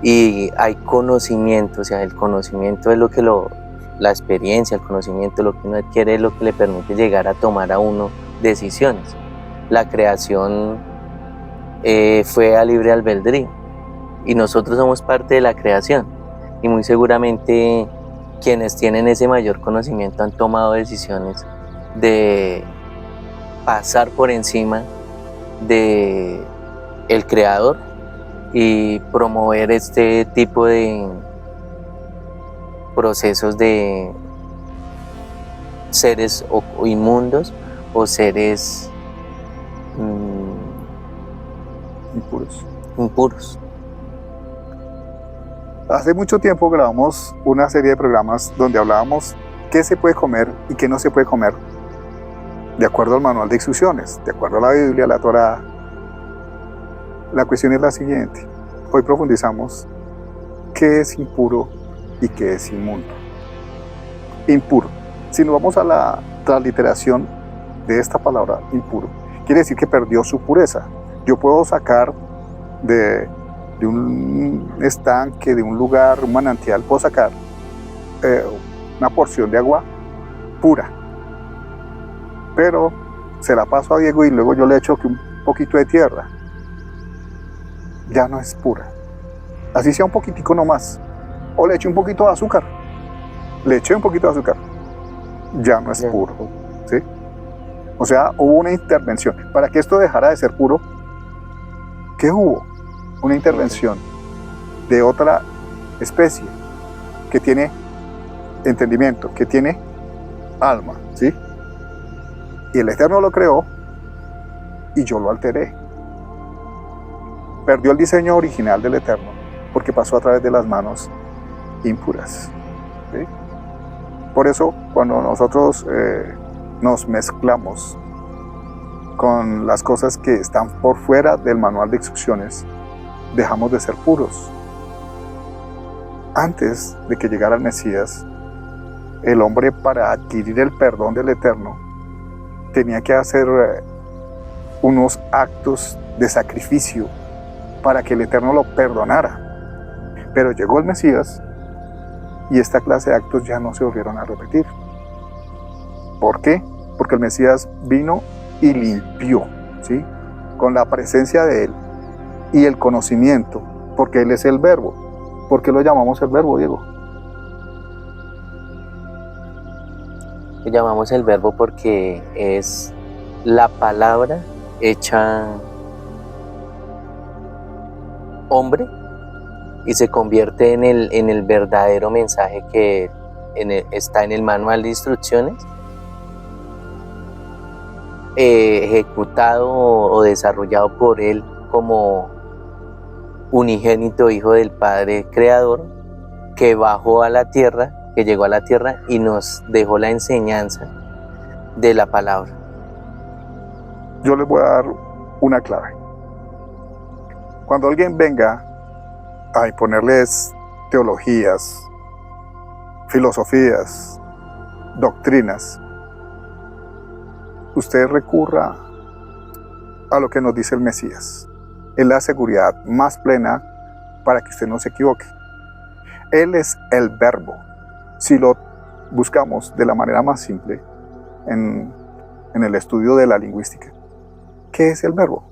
y hay conocimiento, o sea, el conocimiento es lo que la experiencia, el conocimiento, lo que uno adquiere es lo que le permite llegar a tomar a uno decisiones. La creación fue a libre albedrío y nosotros somos parte de la creación y muy seguramente quienes tienen ese mayor conocimiento han tomado decisiones de pasar por encima de el creador y promover este tipo de procesos de seres o inmundos o seres impuros. Hace mucho tiempo grabamos una serie de programas donde hablábamos qué se puede comer y qué no se puede comer de acuerdo al manual de instrucciones, de acuerdo a la Biblia, la Torá. La cuestión es la siguiente. Hoy profundizamos qué es impuro y qué es inmundo. Impuro. Si nos vamos a la transliteración de esta palabra impuro quiere decir que perdió su pureza. Yo puedo sacar de un estanque, de un lugar, un manantial, puedo sacar una porción de agua pura, pero se la paso a Diego y luego yo le echo un poquito de tierra, ya no es pura, así sea un poquitico nomás, o le echo un poquito de azúcar, le eché un poquito de azúcar, ya no es puro, ¿sí? O sea, hubo una intervención. Para que esto dejara de ser puro, ¿qué hubo? Una intervención de otra especie que tiene entendimiento, que tiene alma, ¿sí? Y el Eterno lo creó y yo lo alteré. Perdió el diseño original del Eterno porque pasó a través de las manos impuras, ¿sí? Por eso, cuando nosotros nos mezclamos con las cosas que están por fuera del manual de instrucciones, dejamos de ser puros. Antes de que llegara el Mesías, el hombre, para adquirir el perdón del Eterno, tenía que hacer unos actos de sacrificio para que el Eterno lo perdonara. Pero llegó el Mesías y esta clase de actos ya no se volvieron a repetir. ¿Por qué? Porque el Mesías vino y limpió, ¿sí? Con la presencia de Él y el conocimiento, porque Él es el Verbo. ¿Por qué lo llamamos el Verbo, Diego? Lo llamamos el Verbo porque es la palabra hecha hombre y se convierte en el verdadero mensaje que está en el manual de instrucciones, ejecutado o desarrollado por Él como unigénito Hijo del Padre Creador, que bajó a la tierra, que llegó a la tierra y nos dejó la enseñanza de la palabra. Yo les voy a dar una clave. Cuando alguien venga a imponerles teologías, filosofías, doctrinas, usted recurra a lo que nos dice el Mesías. Es la seguridad más plena para que usted no se equivoque. Él es el Verbo. Si lo buscamos de la manera más simple en el estudio de la lingüística, ¿qué es el Verbo?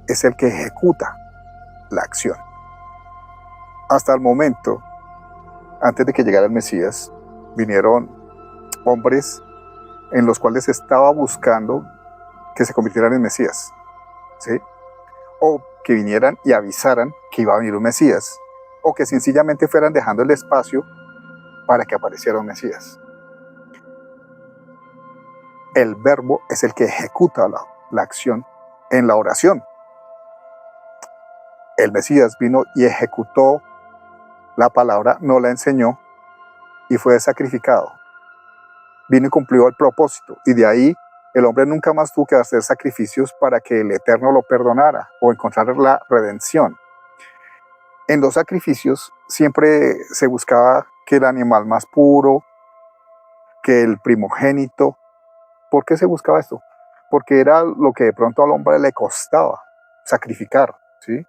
Es el que ejecuta la acción. Hasta el momento, antes de que llegara el Mesías, vinieron hombres en los cuales se estaba buscando que se convirtieran en Mesías, ¿sí? O que vinieran y avisaran que iba a venir un Mesías, o que sencillamente fueran dejando el espacio para que apareciera un Mesías. El Verbo es el que ejecuta la acción en la oración. El Mesías vino y ejecutó la palabra, no la enseñó y fue sacrificado. Vino y cumplió el propósito, y de ahí el hombre nunca más tuvo que hacer sacrificios para que el Eterno lo perdonara o encontrar la redención. En los sacrificios siempre se buscaba que el animal más puro, que el primogénito. ¿Por qué se buscaba esto? Porque era lo que de pronto al hombre le costaba sacrificar, ¿sí?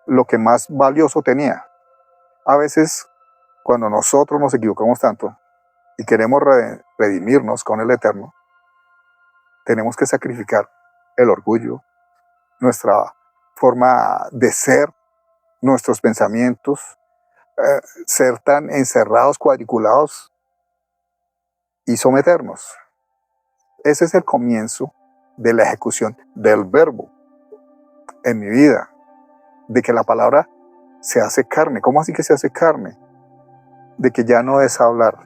Lo que más valioso tenía. A veces, cuando nosotros nos equivocamos tanto y queremos redimirnos con el Eterno, tenemos que sacrificar el orgullo, nuestra forma de ser, nuestros pensamientos, ser tan encerrados, cuadriculados y someternos. Ese es el comienzo de la ejecución del Verbo en mi vida, de que la palabra se hace carne. ¿Cómo así que se hace carne? De que ya no es hablar,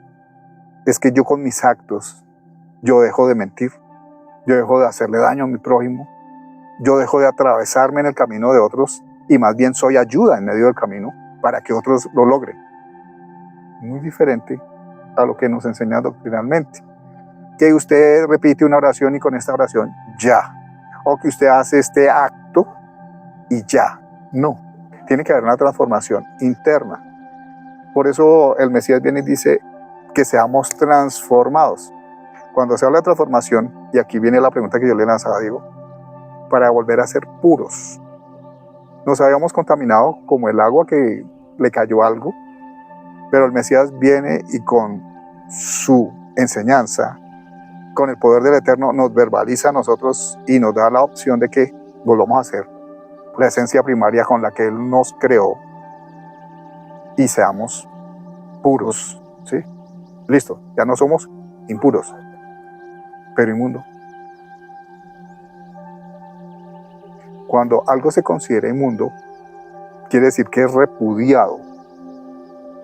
es que yo con mis actos, yo dejo de mentir, yo dejo de hacerle daño a mi prójimo, yo dejo de atravesarme en el camino de otros y más bien soy ayuda en medio del camino para que otros lo logren. Muy diferente a lo que nos enseña doctrinalmente. Que usted repite una oración y con esta oración ya. O que usted hace este acto y ya. No. Tiene que haber una transformación interna. Por eso el Mesías viene y dice que seamos transformados. Cuando se habla de transformación, y aquí viene la pregunta que yo le lanzaba a Diego, para volver a ser puros. Nos habíamos contaminado como el agua que le cayó algo, pero el Mesías viene y con su enseñanza, con el poder del Eterno, nos verbaliza a nosotros y nos da la opción de que volvamos a ser la esencia primaria con la que Él nos creó y seamos puros, ¿sí? Listo, ya no somos impuros, pero inmundo. Cuando algo se considera inmundo, quiere decir que es repudiado,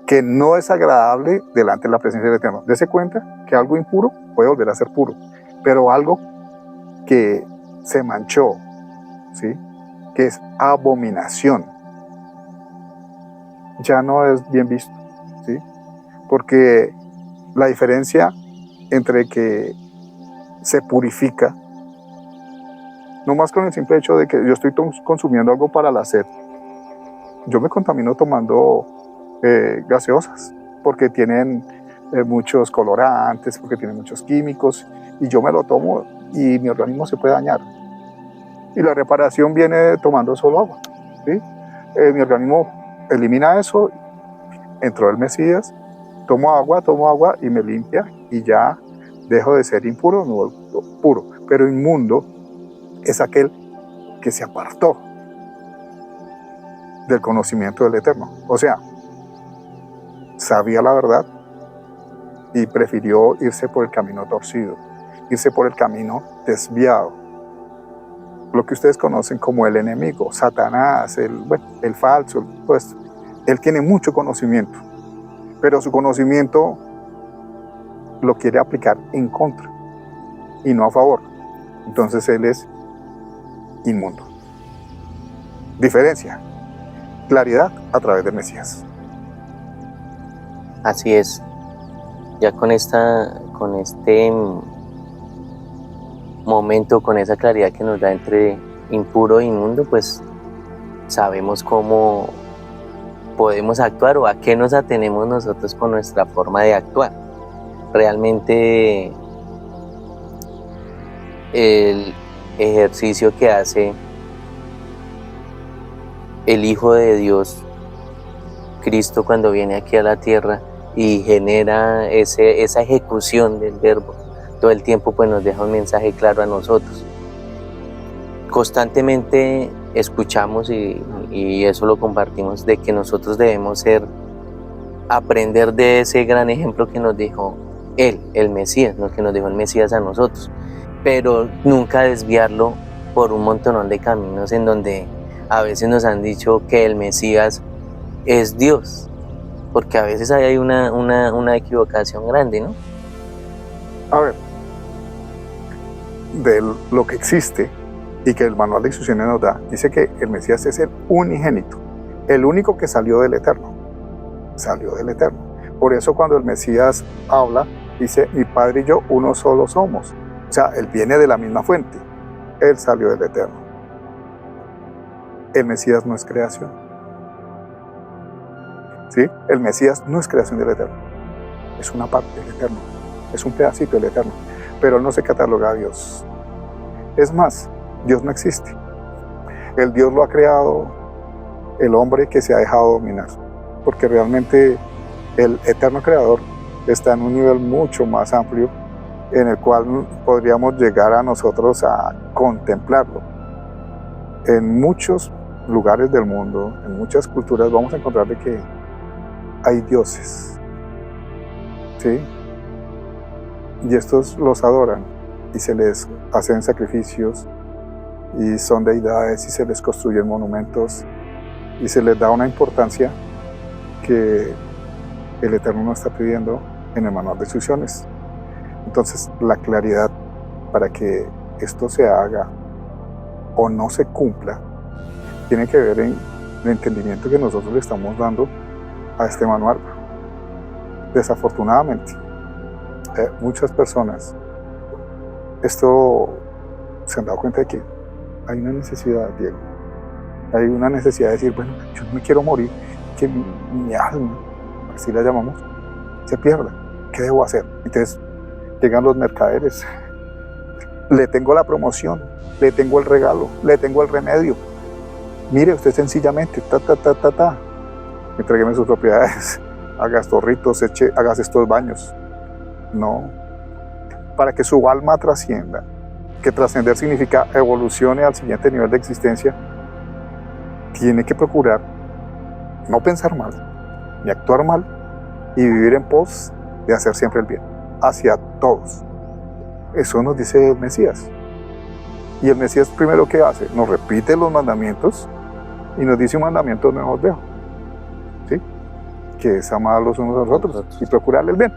que no es agradable delante de la presencia del Eterno. Dese cuenta que algo impuro puede volver a ser puro, pero algo que se manchó, ¿sí?, que es abominación, ya no es bien visto, ¿sí? Porque la diferencia entre que se purifica, no más con el simple hecho de que yo estoy consumiendo algo para la sed, yo me contamino tomando gaseosas, porque tienen muchos colorantes, porque tienen muchos químicos, y yo me lo tomo y mi organismo se puede dañar. Y la reparación viene tomando solo agua, ¿sí? Mi organismo elimina eso, entró el Mesías, tomo agua y me limpia, y ya dejo de ser impuro, me vuelvo puro. Pero inmundo es aquel que se apartó del conocimiento del Eterno. O sea, sabía la verdad y prefirió irse por el camino torcido, irse por el camino desviado. Lo que ustedes conocen como el enemigo, Satanás, el falso, pues él tiene mucho conocimiento, pero su conocimiento lo quiere aplicar en contra y no a favor. Entonces él es inmundo. Diferencia, claridad a través del Mesías. Así es. Ya con este momento, con esa claridad que nos da entre impuro e inmundo, pues sabemos cómo podemos actuar o a qué nos atenemos nosotros con nuestra forma de actuar. Realmente el ejercicio que hace el Hijo de Dios, Cristo, cuando viene aquí a la tierra y genera esa ejecución del verbo, todo el tiempo pues nos deja un mensaje claro a nosotros. Constantemente escuchamos y eso lo compartimos, de que nosotros debemos aprender de ese gran ejemplo que nos dejó Él, el Mesías, que nos dejó el Mesías a nosotros, pero nunca desviarlo por un montonón de caminos en donde a veces nos han dicho que el Mesías es Dios, porque a veces hay una equivocación grande, ¿no? A ver, de lo que existe y que el manual de instrucciones nos da, dice que el Mesías es el unigénito, el único que salió del Eterno. Salió del Eterno. Por eso cuando el Mesías habla, dice, mi Padre y yo uno solo somos. O sea, Él viene de la misma fuente. Él salió del Eterno. El Mesías no es creación. ¿Sí? El Mesías no es creación del Eterno. Es una parte del Eterno. Es un pedacito del Eterno. Pero Él no se cataloga a Dios. Es más, Dios no existe. El Dios lo ha creado el hombre que se ha dejado dominar. Porque realmente el eterno creador está en un nivel mucho más amplio en el cual podríamos llegar a nosotros a contemplarlo. En muchos lugares del mundo, en muchas culturas, vamos a encontrar de que hay dioses, ¿sí? Y estos los adoran y se les hacen sacrificios y son deidades y se les construyen monumentos y se les da una importancia que el Eterno nos está pidiendo en el manual de instrucciones. Entonces, la claridad para que esto se haga o no se cumpla tiene que ver en el entendimiento que nosotros le estamos dando a este manual. Desafortunadamente, muchas personas se han dado cuenta de que hay una necesidad, Diego. Hay una necesidad de decir, bueno, yo no me quiero morir, que mi alma, así la llamamos, se pierda. ¿Qué debo hacer? Entonces llegan los mercaderes. Le tengo la promoción, le tengo el regalo, le tengo el remedio. Mire usted sencillamente, entrégueme sus propiedades, haga estos ritos, haga estos baños. No, para que su alma trascienda, que trascender significa evolucione al siguiente nivel de existencia, tiene que procurar no pensar mal, ni actuar mal, y vivir en pos de hacer siempre el bien, hacia todos. Eso nos dice el Mesías. Y el Mesías primero ¿qué hace? Nos repite los mandamientos y nos dice un mandamiento nuevo os dejo, ¿sí? Que es amar los unos a los otros y procurarle el bien.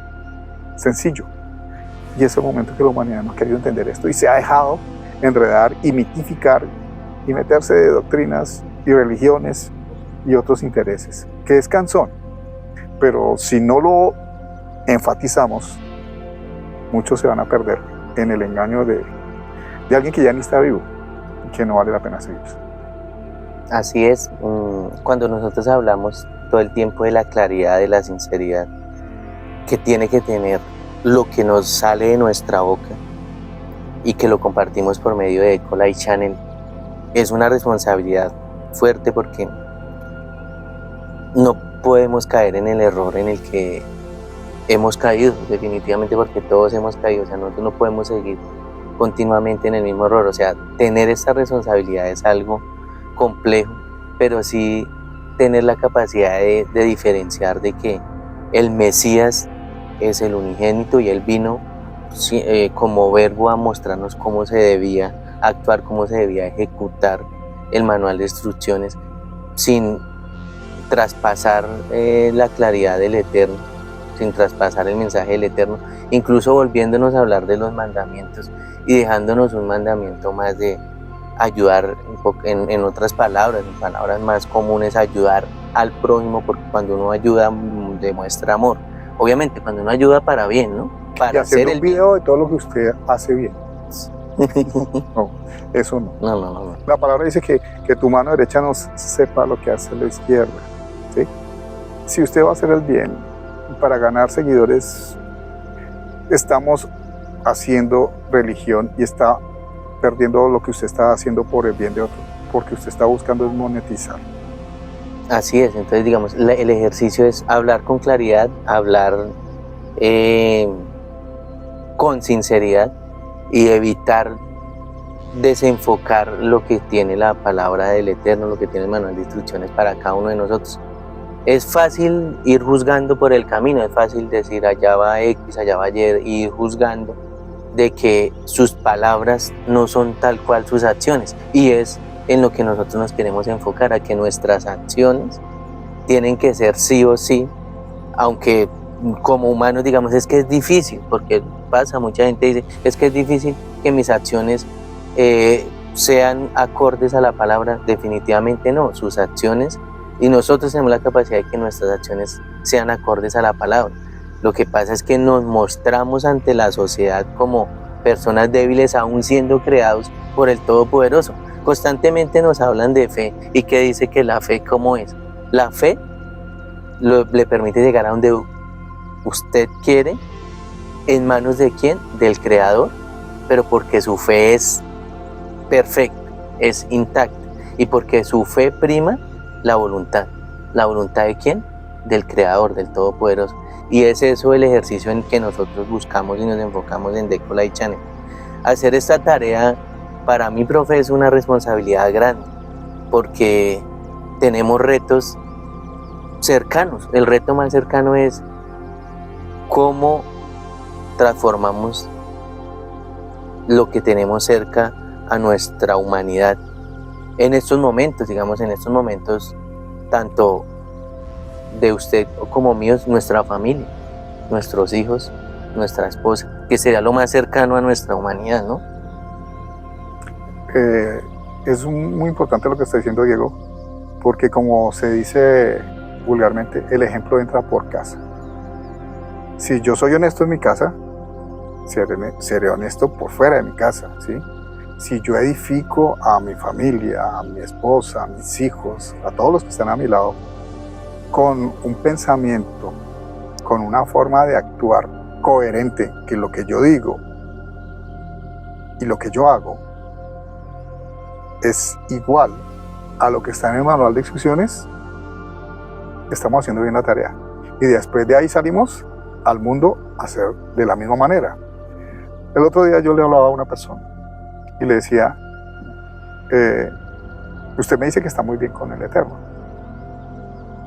Sencillo. Y es el momento que la humanidad no ha querido entender esto y se ha dejado enredar y mitificar y meterse de doctrinas y religiones y otros intereses, que es cansón. Pero si no lo enfatizamos, muchos se van a perder en el engaño de alguien que ya ni está vivo y que no vale la pena seguir. Así es, cuando nosotros hablamos todo el tiempo de la claridad, de la sinceridad que tiene que tener lo que nos sale de nuestra boca y que lo compartimos por medio de Ecolight Channel, es una responsabilidad fuerte porque no podemos caer en el error en el que hemos caído, definitivamente, porque todos hemos caído. O sea, nosotros no podemos seguir continuamente en el mismo error. O sea, tener esta responsabilidad es algo complejo, pero sí tener la capacidad de diferenciar de que el Mesías es el unigénito y él vino como verbo a mostrarnos cómo se debía actuar, cómo se debía ejecutar el manual de instrucciones sin traspasar la claridad del Eterno, sin traspasar el mensaje del Eterno, incluso volviéndonos a hablar de los mandamientos y dejándonos un mandamiento más de ayudar, en otras palabras, en palabras más comunes, ayudar al prójimo, porque cuando uno ayuda demuestra amor. Obviamente, cuando uno ayuda para bien, ¿no? Para y hacer hacer un video de todo lo que usted hace bien. No, eso no. No. La palabra dice que tu mano derecha no sepa lo que hace la izquierda, ¿sí? Si usted va a hacer el bien para ganar seguidores, estamos haciendo religión y está perdiendo lo que usted está haciendo por el bien de otro, porque usted está buscando es monetizar. Así es, entonces digamos, el ejercicio es hablar con claridad, hablar con sinceridad y evitar desenfocar lo que tiene la palabra del Eterno, lo que tiene el manual de instrucciones para cada uno de nosotros. Es fácil ir juzgando por el camino, es fácil decir allá va X, allá va Y, y ir juzgando de que sus palabras no son tal cual sus acciones, y es en lo que nosotros nos queremos enfocar, a que nuestras acciones tienen que ser sí o sí, aunque como humanos digamos es que es difícil, porque pasa, mucha gente dice, es que es difícil que mis acciones sean acordes a la palabra. Definitivamente no, sus acciones, y nosotros tenemos la capacidad de que nuestras acciones sean acordes a la palabra. Lo que pasa es que nos mostramos ante la sociedad como personas débiles, aún siendo creados por el Todopoderoso. Constantemente nos hablan de fe, y que dice que la fe, ¿cómo es? La fe le permite llegar a donde usted quiere, ¿en manos de quién? Del Creador, pero porque su fe es perfecta, es intacta, y porque su fe prima la voluntad. ¿La voluntad de quién? Del Creador, del Todopoderoso. Y es eso el ejercicio en que nosotros buscamos y nos enfocamos en Ecolight Channel. Hacer esta tarea, para mí, profe, es una responsabilidad grande, porque tenemos retos cercanos. El reto más cercano es cómo transformamos lo que tenemos cerca a nuestra humanidad en estos momentos, digamos, en estos momentos, tanto de usted como míos, nuestra familia, nuestros hijos, nuestra esposa, que sería lo más cercano a nuestra humanidad, ¿no? Es muy importante lo que está diciendo Diego, porque como se dice vulgarmente, el ejemplo entra por casa. Si yo soy honesto en mi casa, seré honesto por fuera de mi casa, ¿sí? Si yo edifico a mi familia, a mi esposa, a mis hijos, a todos los que están a mi lado, con un pensamiento, con una forma de actuar coherente que lo que yo digo y lo que yo hago es igual a lo que está en el manual de instrucciones, estamos haciendo bien la tarea. Y después de ahí salimos al mundo a hacer de la misma manera. El otro día yo le hablaba a una persona y le decía, usted me dice que está muy bien con el Eterno.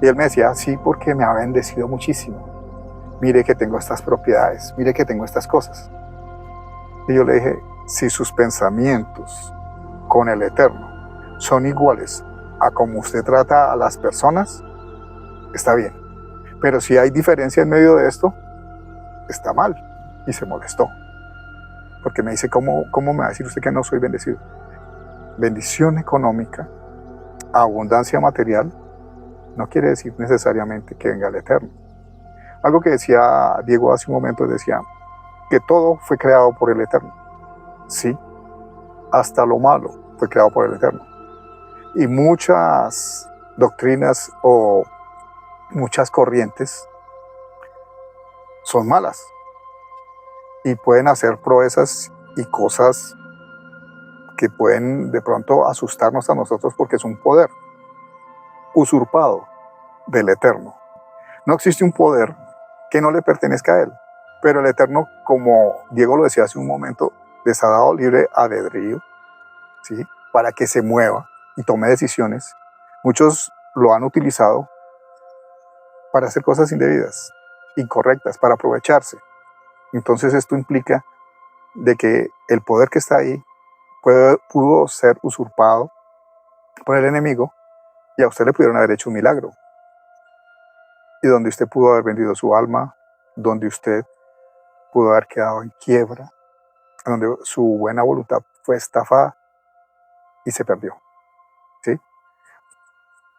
Y él me decía, sí, porque me ha bendecido muchísimo. Mire que tengo estas propiedades, mire que tengo estas cosas. Y yo le dije, si sus pensamientos con el Eterno son iguales a como usted trata a las personas, está bien. Pero si hay diferencia en medio de esto, está mal. Y se molestó. Porque me dice, ¿cómo me va a decir usted que no soy bendecido? Bendición económica, abundancia material, no quiere decir necesariamente que venga el Eterno. Algo que decía Diego hace un momento, decía que todo fue creado por el Eterno. Sí, hasta lo malo fue creado por el Eterno. Y muchas doctrinas o muchas corrientes son malas y pueden hacer proezas y cosas que pueden de pronto asustarnos a nosotros porque es un poder usurpado del Eterno. No existe un poder que no le pertenezca a Él, pero el Eterno, como Diego lo decía hace un momento, les ha dado libre albedrío, ¿sí?, para que se mueva y tome decisiones. Muchos lo han utilizado para hacer cosas indebidas, incorrectas, para aprovecharse. Entonces esto implica de que el poder que está ahí pudo ser usurpado por el enemigo y a usted le pudieron haber hecho un milagro. Y donde usted pudo haber vendido su alma, donde usted pudo haber quedado en quiebra, donde su buena voluntad fue estafada y se perdió. ¿Sí?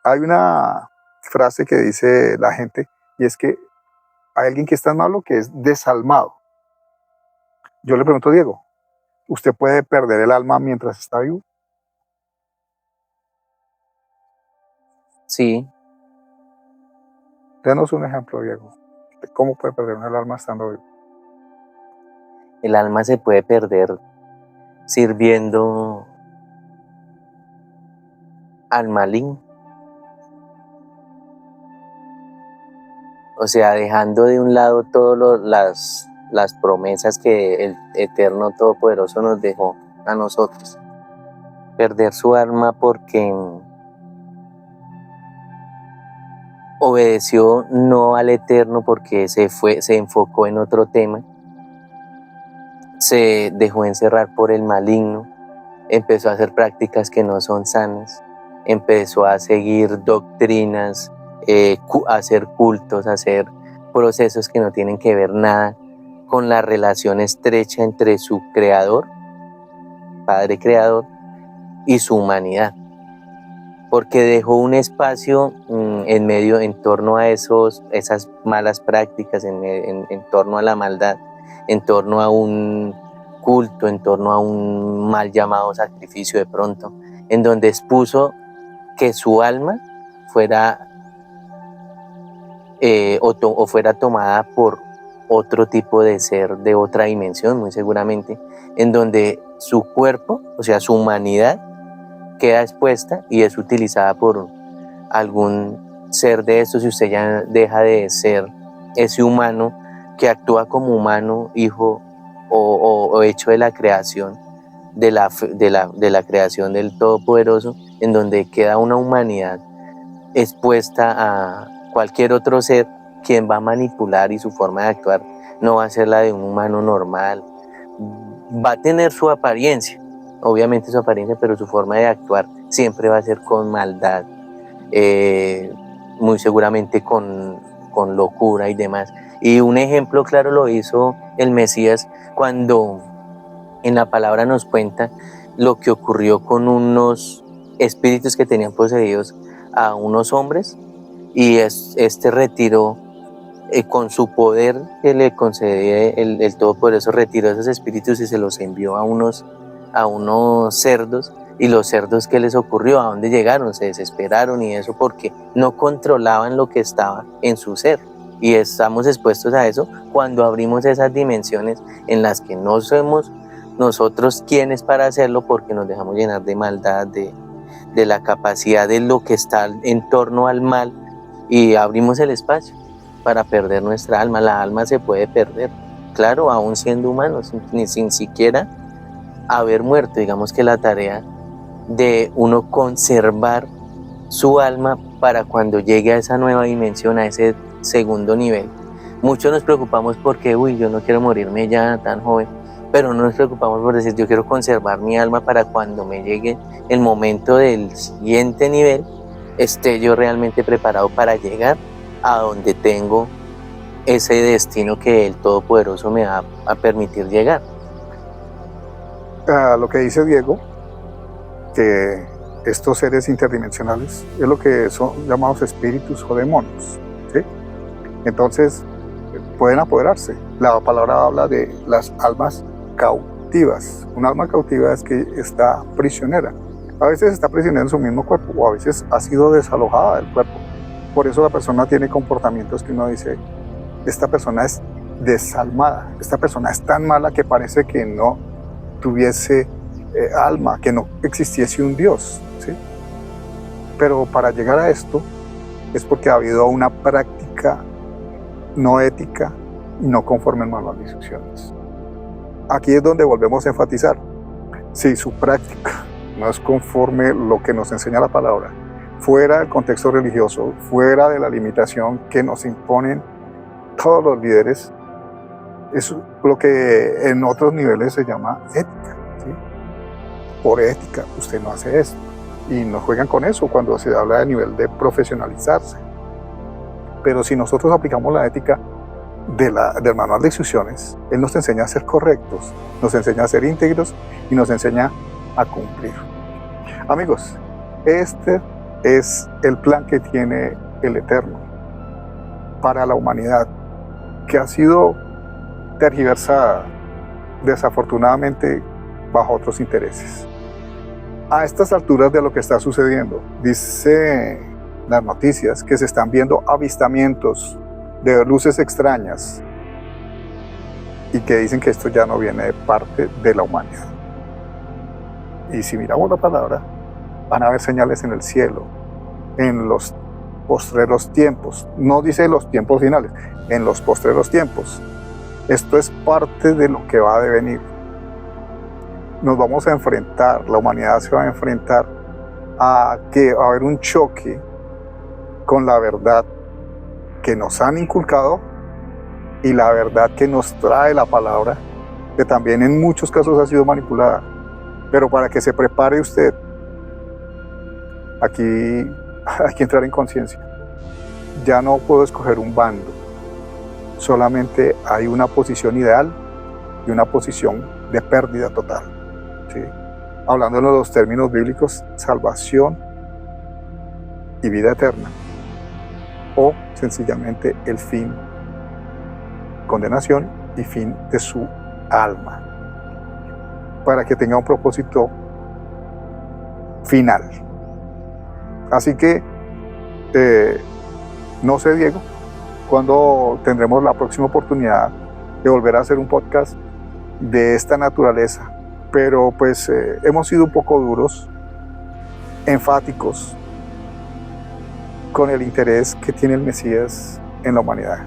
Hay una frase que dice la gente y es que hay alguien que es tan malo que es desalmado. Yo le pregunto a Diego, ¿usted puede perder el alma mientras está vivo? Sí. Denos un ejemplo, Diego, de cómo puede perder el alma estando vivo. El alma se puede perder sirviendo al maligno. O sea, dejando de un lado todas las promesas que el Eterno Todopoderoso nos dejó a nosotros. Perder su alma porque obedeció no al Eterno, porque se enfocó en otro tema, se dejó encerrar por el maligno, empezó a hacer prácticas que no son sanas, empezó a seguir doctrinas, a hacer cultos, a hacer procesos que no tienen que ver nada con la relación estrecha entre su creador, Padre Creador, y su humanidad. Porque dejó un espacio en medio, en torno a esas malas prácticas, en torno a la maldad, en torno a un culto, en torno a un mal llamado sacrificio de pronto, en donde expuso que su alma fuera o fuera tomada por otro tipo de ser de otra dimensión, muy seguramente, en donde su cuerpo, o sea, su humanidad, queda expuesta y es utilizada por algún ser de estos, y usted ya deja de ser ese humano que actúa como humano, hijo o hecho de la creación, de la creación del Todopoderoso, en donde queda una humanidad expuesta a cualquier otro ser quien va a manipular, y su forma de actuar no va a ser la de un humano normal. Va a tener su apariencia, obviamente su apariencia, pero su forma de actuar siempre va a ser con maldad, muy seguramente con locura y demás. Y un ejemplo claro lo hizo el Mesías cuando en la palabra nos cuenta lo que ocurrió con unos espíritus que tenían poseídos a unos hombres, y este retiró, con su poder que le concedía el Todopoderoso, retiró esos espíritus y se los envió a unos cerdos. Y los cerdos, ¿qué les ocurrió? ¿A dónde llegaron? Se desesperaron, y eso porque no controlaban lo que estaba en su ser, y estamos expuestos a eso cuando abrimos esas dimensiones en las que no somos nosotros quienes para hacerlo, porque nos dejamos llenar de maldad, de la capacidad de lo que está en torno al mal, y abrimos el espacio para perder nuestra alma. La alma se puede perder, claro, aún siendo humanos, sin siquiera haber muerto. Digamos que la tarea de uno conservar su alma para cuando llegue a esa nueva dimensión, a ese segundo nivel. Muchos nos preocupamos porque, yo no quiero morirme ya tan joven, pero no nos preocupamos por decir, yo quiero conservar mi alma para cuando me llegue el momento del siguiente nivel, esté yo realmente preparado para llegar a donde tengo ese destino que el Todopoderoso me va a permitir llegar. Lo que dice Diego, que estos seres interdimensionales es lo que son llamados espíritus o demonios, ¿sí? Entonces pueden apoderarse. La palabra habla de las almas cautivas. Un alma cautiva es que está prisionera. A veces está prisionera en su mismo cuerpo, o a veces ha sido desalojada del cuerpo. Por eso la persona tiene comportamientos que uno dice, esta persona es desalmada, esta persona es tan mala que parece que no tuviese alma, que no existiese un Dios, ¿sí? Pero para llegar a esto es porque ha habido una práctica no ética y no conforme al manual de instrucciones. Aquí es donde volvemos a enfatizar, si su práctica no es conforme lo que nos enseña la palabra, fuera del contexto religioso, fuera de la limitación que nos imponen todos los líderes, es lo que en otros niveles se llama ética, ¿sí? Por ética, usted no hace esto. Y nos juegan con eso cuando se habla de nivel de profesionalizarse. Pero si nosotros aplicamos la ética del manual de instrucciones, él nos enseña a ser correctos, nos enseña a ser íntegros y nos enseña a cumplir. Amigos, este es el plan que tiene el Eterno para la humanidad, que ha sido tergiversada, desafortunadamente, bajo otros intereses. A estas alturas de lo que está sucediendo, dice las noticias que se están viendo avistamientos de luces extrañas y que dicen que esto ya no viene de parte de la humanidad. Y si miramos la palabra, van a haber señales en el cielo, en los postreros tiempos. No dice los tiempos finales, en los postreros tiempos. Esto es parte de lo que va a devenir. Nos vamos a enfrentar, la humanidad se va a enfrentar a que va a haber un choque con la verdad que nos han inculcado y la verdad que nos trae la palabra, que también en muchos casos ha sido manipulada. Pero para que se prepare usted, aquí hay que entrar en conciencia. Ya no puedo escoger un bando, solamente hay una posición ideal y una posición de pérdida total, ¿sí? Hablando en los términos bíblicos, salvación y vida eterna, o sencillamente el fin, condenación y fin de su alma, para que tenga un propósito final. Así que no sé, Diego, cuándo tendremos la próxima oportunidad de volver a hacer un podcast de esta naturaleza, pero pues hemos sido un poco duros, enfáticos con el interés que tiene el Mesías en la humanidad.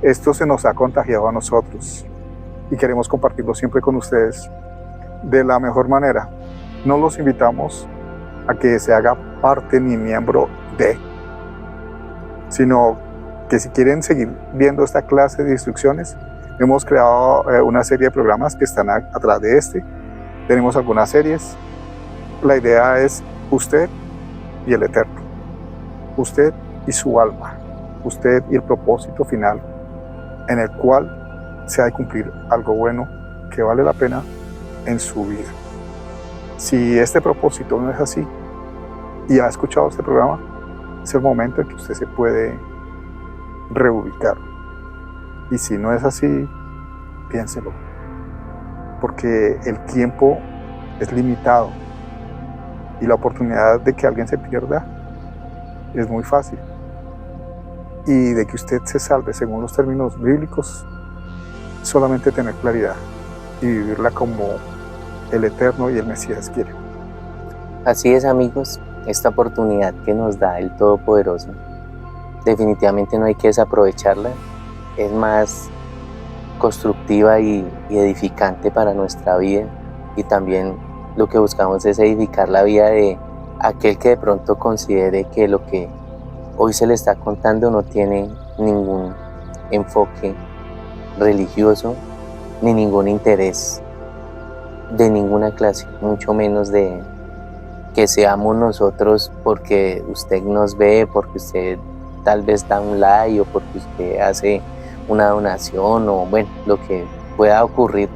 Esto se nos ha contagiado a nosotros y queremos compartirlo siempre con ustedes de la mejor manera. No los invitamos a que se haga parte ni miembro de, sino que si quieren seguir viendo esta clase de instrucciones, hemos creado una serie de programas que están atrás de este. Tenemos algunas series. La idea es usted y el Eterno, usted y su alma, usted y el propósito final en el cual se ha de cumplir algo bueno que vale la pena en su vida. Si este propósito no es así y ha escuchado este programa, es el momento en que usted se puede reubicar. Y si no es así, piénselo, porque el tiempo es limitado y la oportunidad de que alguien se pierda es muy fácil. y de que usted se salve según los términos bíblicos, solamente tener claridad y vivirla como el Eterno y el Mesías quieren. Así es, amigos, esta oportunidad que nos da el Todopoderoso, definitivamente no hay que desaprovecharla, es más constructiva y edificante para nuestra vida, y también lo que buscamos es edificar la vida de aquel que de pronto considere que lo que hoy se le está contando no tiene ningún enfoque religioso ni ningún interés de ninguna clase, mucho menos de que seamos nosotros porque usted nos ve, porque usted tal vez da un like o porque usted hace una donación o bueno, lo que pueda ocurrir.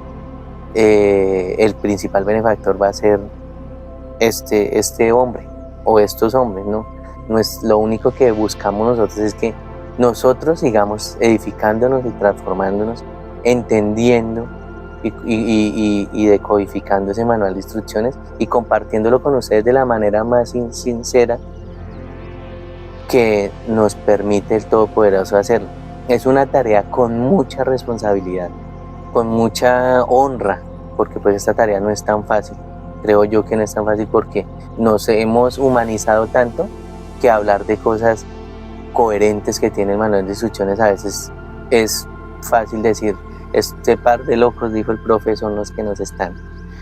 El principal benefactor va a ser este hombre o estos hombres, ¿no? No es lo único que buscamos nosotros, es que nosotros sigamos edificándonos y transformándonos, entendiendo y decodificando ese manual de instrucciones y compartiéndolo con ustedes de la manera más sincera que nos permite el Todopoderoso hacerlo. Es una tarea con mucha responsabilidad, con mucha honra, porque pues esta tarea no es tan fácil. Creo yo que no es tan fácil porque nos hemos humanizado tanto que hablar de cosas coherentes que tiene el manual de instrucciones a veces es fácil decir, este par de locos, dijo el profe, son los que nos están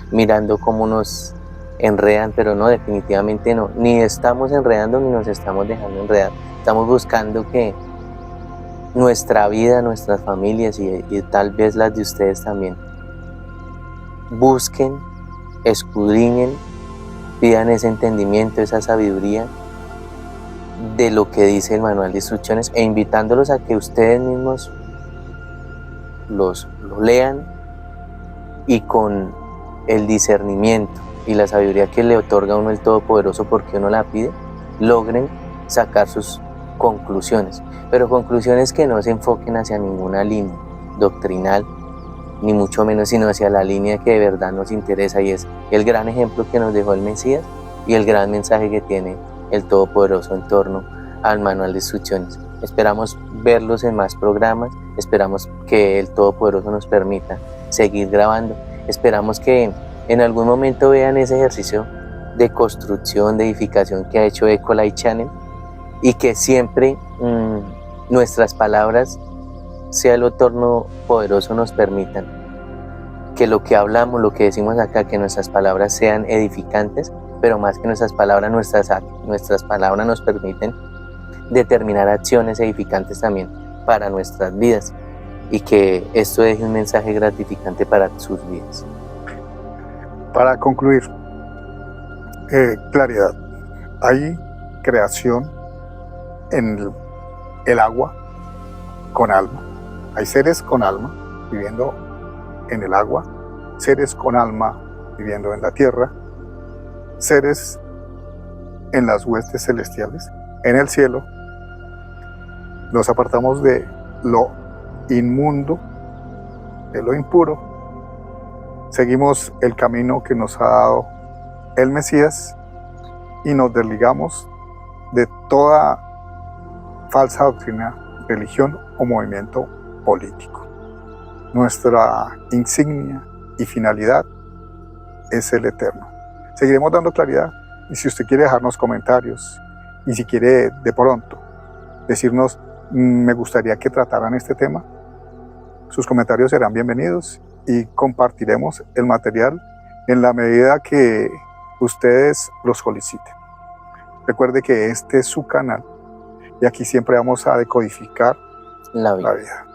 mirando cómo nos enredan, pero no, definitivamente no, ni estamos enredando ni nos estamos dejando enredar. Estamos buscando que nuestra vida, nuestras familias y tal vez las de ustedes también busquen, escudriñen, pidan ese entendimiento, esa sabiduría de lo que dice el manual de instrucciones e invitándolos a que ustedes mismos lo lean y con el discernimiento y la sabiduría que le otorga a uno el Todopoderoso porque uno la pide, logren sacar sus conclusiones, pero conclusiones que no se enfoquen hacia ninguna línea doctrinal, ni mucho menos, sino hacia la línea que de verdad nos interesa, y es el gran ejemplo que nos dejó el Mesías y el gran mensaje que tiene el Todopoderoso en torno al manual de instrucciones. Esperamos verlos en más programas, esperamos que el Todopoderoso nos permita seguir grabando, esperamos que en algún momento vean ese ejercicio de construcción, de edificación que ha hecho Ecolite Channel, y que siempre nuestras palabras, sea el Todopoderoso, nos permitan que lo que hablamos, lo que decimos acá, que nuestras palabras sean edificantes, pero más que nuestras palabras, nuestras palabras nos permiten determinar acciones edificantes también para nuestras vidas, y que esto deje un mensaje gratificante para sus vidas. Para concluir, claridad. Hay creación en el agua con alma. Hay seres con alma viviendo en el agua, seres con alma viviendo en la tierra, seres en las huestes celestiales, en el cielo. Nos apartamos de lo inmundo, de lo impuro, seguimos el camino que nos ha dado el Mesías y nos desligamos de toda falsa doctrina, religión o movimiento político. Nuestra insignia y finalidad es el Eterno. Seguiremos dando claridad, y si usted quiere dejarnos comentarios y si quiere de pronto decirnos me gustaría que trataran este tema, sus comentarios serán bienvenidos y compartiremos el material en la medida que ustedes lo soliciten. Recuerde que este es su canal y aquí siempre vamos a decodificar la vida.